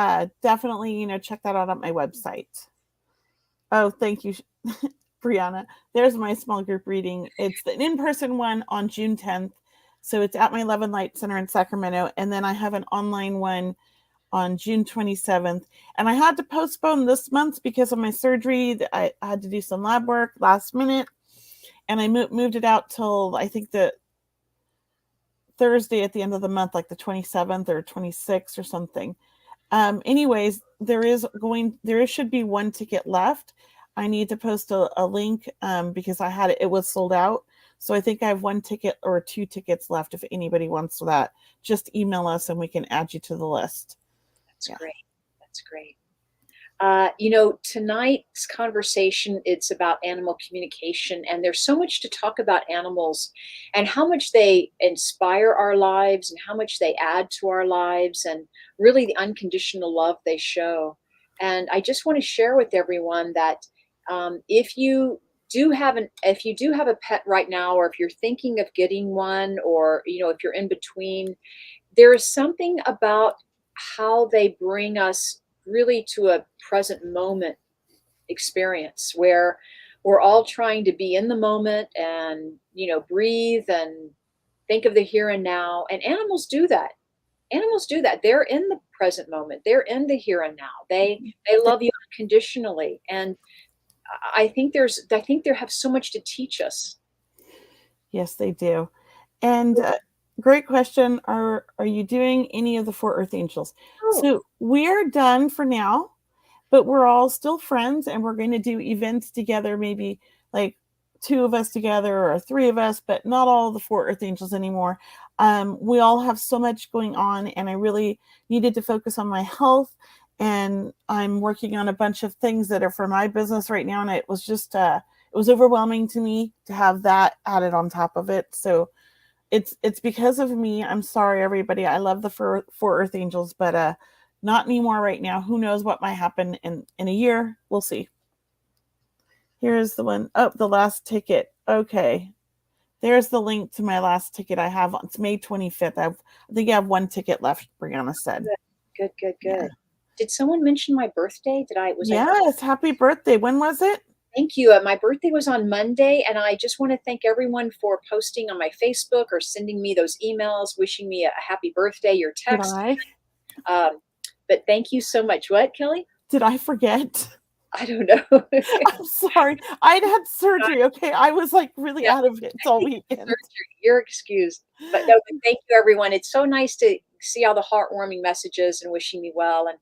definitely, check that out on my website. Oh, thank you, Brianna. There's my small group reading. It's an in-person one on June 10th. So it's at my Love and Light Center in Sacramento. And then I have an online one on June 27th. And I had to postpone this month because of my surgery. I had to do some lab work last minute. And I moved it out till, I think, the Thursday at the end of the month, like the 27th or 26th or something. Anyways, there should be one ticket left. I need to post a link because it was sold out. So I think I have one ticket or two tickets left. If anybody wants that, just email us and we can add you to the list. That's great. That's great. Tonight's conversation, it's about animal communication, and there's so much to talk about animals and how much they inspire our lives and how much they add to our lives, and really the unconditional love they show. And I just want to share with everyone that if you do have a pet right now, or if you're thinking of getting one, or if you're in between, there is something about how they bring us really to a present moment experience, where we're all trying to be in the moment and breathe and think of the here and now. And animals do that. They're in the present moment. They're in the here and now. They love you unconditionally. And I think they have so much to teach us. Yes, they do. And great question. Are you doing any of the 4 Earth Angels? Oh. So we're done for now, but we're all still friends, and we're going to do events together, maybe like 2 of us together or 3 of us, but not all the 4 Earth Angels anymore. We all have so much going on, and I really needed to focus on my health, and I'm working on a bunch of things that are for my business right now, and it was just it was overwhelming to me to have that added on top of it. So it's because of me. I'm sorry, everybody. I love the 4 Earth Angels, but not anymore right now. Who knows what might happen in a year? We'll see. Here's the one. Oh, the last ticket. Okay. There's the link to my last ticket I have. It's May 25th. I think I have one ticket left, Brianna said. Good. Yeah. Did someone mention my birthday? Yes, happy birthday. When was it? Thank you. My birthday was on Monday, and I just want to thank everyone for posting on my Facebook or sending me those emails, wishing me a happy birthday, your text. But thank you so much. What, Kelley? Did I forget? I don't know. I'm sorry. I'd had surgery. Okay. I was like really out of it all weekend. You're excused. But no, thank you, everyone. It's so nice to see all the heartwarming messages and wishing me well. And,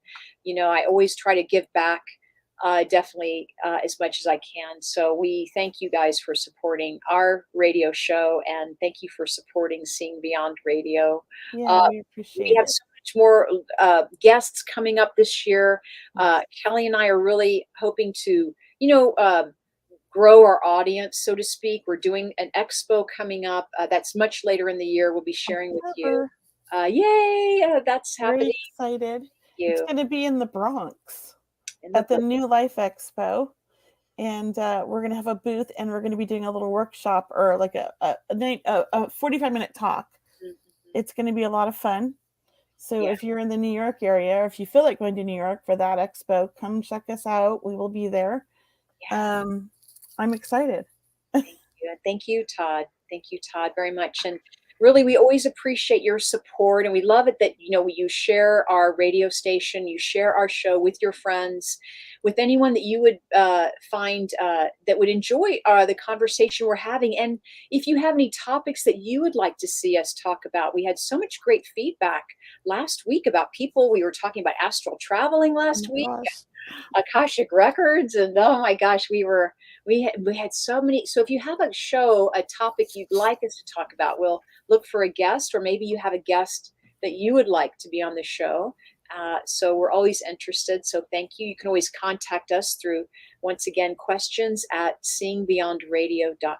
I always try to give back definitely as much as I can. So we thank you guys for supporting our radio show, and thank you for supporting Seeing Beyond Radio. Yeah, we appreciate it. We have so much more guests coming up this year. Kelley and I are really hoping to, grow our audience, so to speak. We're doing an expo coming up. That's much later in the year. We'll be sharing with you. Yay! That's happening. Very excited. Thank It's you. going to be in the Bronx In the at the New Life Expo. And we're going to have a booth, and we're going to be doing a little workshop, or like a 45-minute talk. Mhm. It's going to be a lot of fun. So Yeah. if you're in the New York area, or if you feel like going to New York for that expo, come check us out. We will be there. Yeah. I'm excited. Thank you. And thank you, Todd. Thank you, Todd, very much. And really, we always appreciate your support. And we love it that, you share our radio station, you share our show with your friends, with anyone that you would find that would enjoy the conversation we're having. And if you have any topics that you would like to see us talk about, we had so much great feedback last week about people. We were talking about astral traveling last week, Akashic records, and oh my gosh, we had so many. So if you have a topic you'd like us to talk about, we'll look for a guest, or maybe you have a guest that you would like to be on the show. So we're always interested. So thank you. You can always contact us through, once again, questions@seeingbeyondradio.com.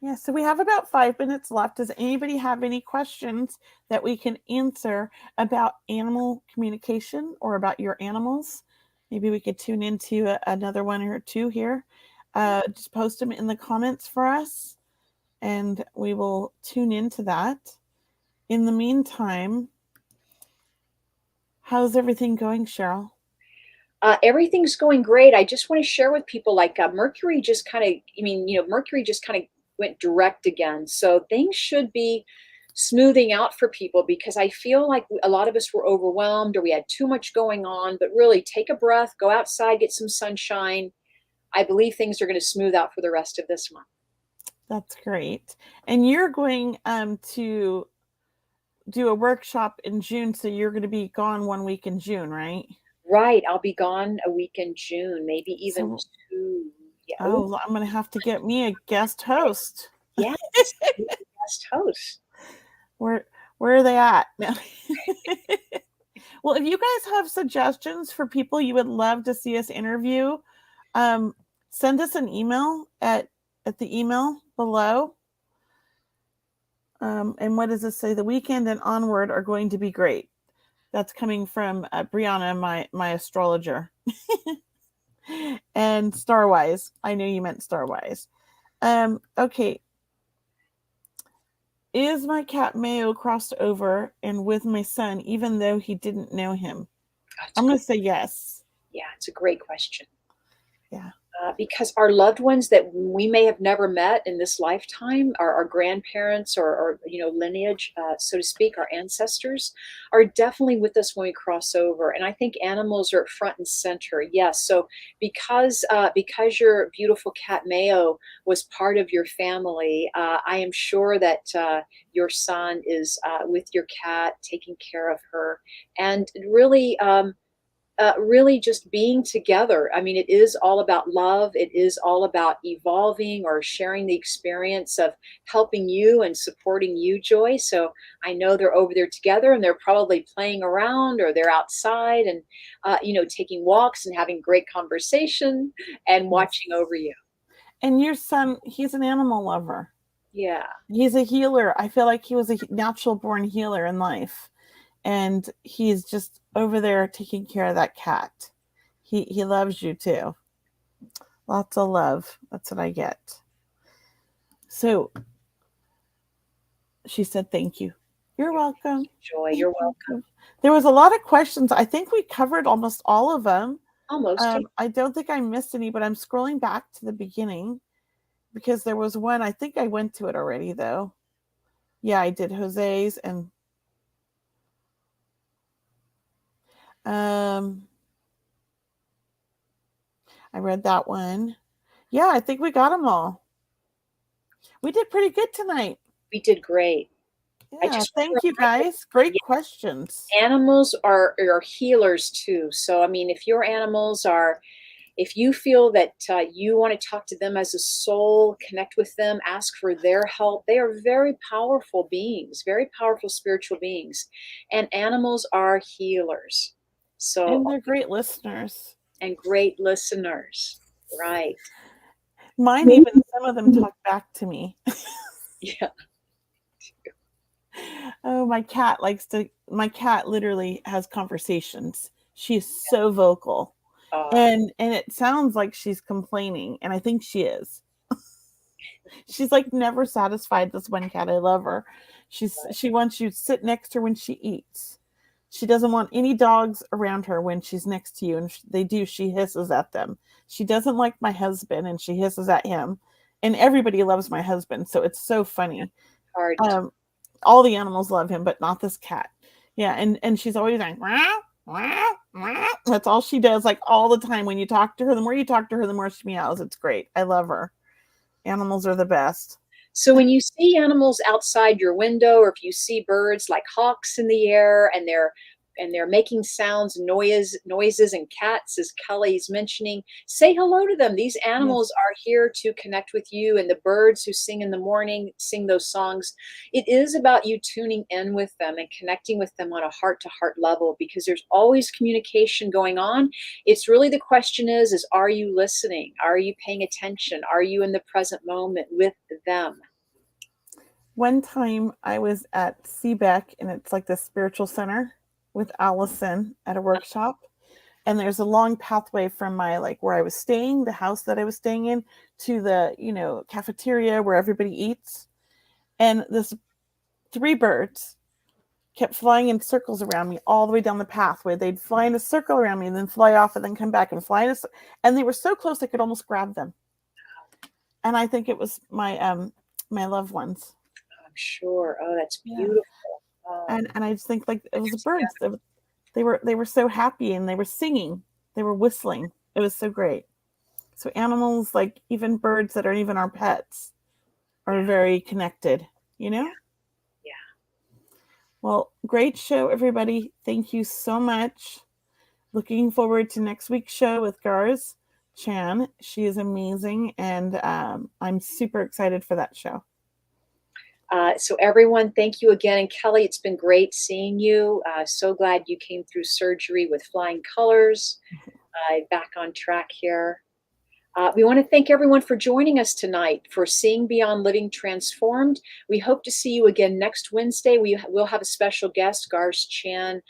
Yeah, so we have about 5 minutes left. Does anybody have any questions that we can answer about animal communication or about your animals? Maybe we could tune into another one or two here. Just post them in the comments for us, and we will tune into that. In the meantime, how's everything going, Cheryl? Everything's going great. I just want to share with people, like, Mercury just kind of, Mercury just kind of went direct again. So things should be smoothing out for people, because I feel like a lot of us were overwhelmed, or we had too much going on. But really, take a breath, go outside, get some sunshine. I believe things are going to smooth out for the rest of this month. That's great. And you're going to do a workshop in June, so you're going to be gone 1 week in June, right? Right. I'll be gone a week in June, maybe even two. Yeah. Oh, I'm going to have to get me a guest host. Yes. Guest host. Where are they at? Well, if you guys have suggestions for people you would love to see us interview, send us an email at the email below. And what does this say? The weekend and onward are going to be great. That's coming from Brianna, my astrologer. And Starwise. I knew you meant Starwise. Okay. Is my cat Mayo crossed over and with my son, even though he didn't know him? I'm going to say yes. Yeah, it's a great question. Yeah. Because our loved ones that we may have never met in this lifetime, our grandparents, or lineage, so to speak, our ancestors, are definitely with us when we cross over. And I think animals are front and center. Yes. So because your beautiful cat Mayo was part of your family, I am sure that your son is with your cat, taking care of her, and really just being together. I mean, it is all about love. It is all about evolving or sharing the experience of helping you and supporting you, Joy. So I know they're over there together, and they're probably playing around, or they're outside and, taking walks and having great conversation and watching over you. And your son, he's an animal lover. Yeah. He's a healer. I feel like he was a natural born healer in life. And he's just over there taking care of that cat. He loves you too. Lots of love. That's what I get. So she said, thank you. You're welcome. Joy, you're welcome. There was a lot of questions. I think we covered almost all of them. Almost. I don't think I missed any, but I'm scrolling back to the beginning because there was one. I think I went to it already, though. Yeah, I did Jose's and I read that one. Yeah, I think we got them all. We did pretty good tonight. We did great. Yeah, thank you guys. Great questions. Animals are healers too. So, I mean, if your animals if you feel that you want to talk to them as a soul, connect with them, ask for their help, they are very powerful beings, very powerful spiritual beings. And animals are healers. So, and they're great listeners. And great listeners. Right. Mine, even some of them talk back to me. Yeah. Oh, my cat literally has conversations. She's so vocal. And it sounds like she's complaining, and I think she is. She's like never satisfied, this one cat. I love her. She wants you to sit next to her when she eats. She doesn't want any dogs around her when she's next to you, and they do, she hisses at them. She doesn't like my husband, and she hisses at him. And everybody loves my husband, so it's so funny. Hard. All the animals love him, but not this cat. Yeah, and she's always like, wah, wah, wah. That's all she does, like all the time. When you talk to her, the more you talk to her, the more she meows. It's great. I love her. Animals are the best. So when you see animals outside your window, or if you see birds like hawks in the air and they're making sounds, noises, and cats, as Kelley's mentioning, say hello to them. These animals are here to connect with you, and the birds who sing in the morning, sing those songs. It is about you tuning in with them and connecting with them on a heart-to-heart level, because there's always communication going on. It's really, the question is are you listening? Are you paying attention? Are you in the present moment with them? One time I was at Seebeck, and it's like the spiritual center, with Allison at a workshop, and there's a long pathway from my, like, where I was staying, the house that I was staying in, to the cafeteria where everybody eats. And this 3 birds kept flying in circles around me all the way down the pathway. They'd fly in a circle around me and then fly off and then come back and fly and they were so close I could almost grab them. And I think it was my my loved ones. I'm sure. Oh, that's beautiful. And I just think, like, it was the birds. They were so happy, and they were singing. They were whistling. It was so great. So animals, like even birds that aren't even our pets, are very connected, Yeah. Well, great show, everybody. Thank you so much. Looking forward to next week's show with Garz Chan. She is amazing, and I'm super excited for that show. So everyone, thank you again. And Kelley, it's been great seeing you. So glad you came through surgery with flying colors. Back on track here. We want to thank everyone for joining us tonight for Seeing Beyond Living Transformed. We hope to see you again next Wednesday. We'll have a special guest, Garz Chan,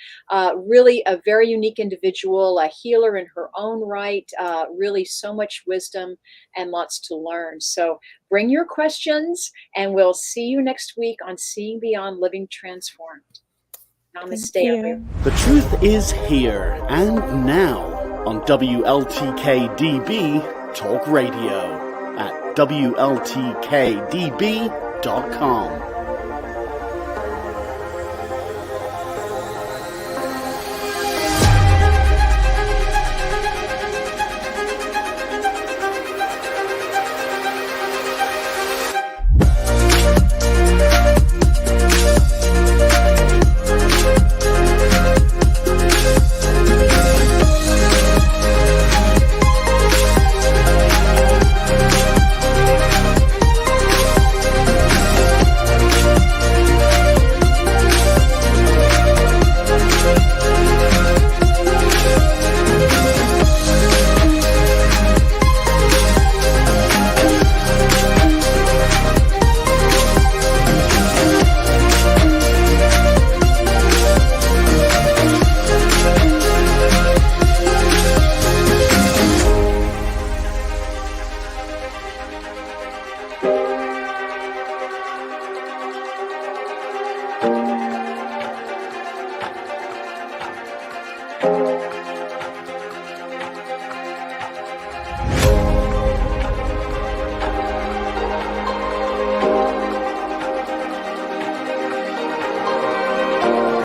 really a very unique individual, a healer in her own right, really so much wisdom and lots to learn. So bring your questions, and we'll see you next week on Seeing Beyond Living Transformed. Namaste, everyone. The truth is here and now on WLTKDB Talk Radio at WLTKDB.com.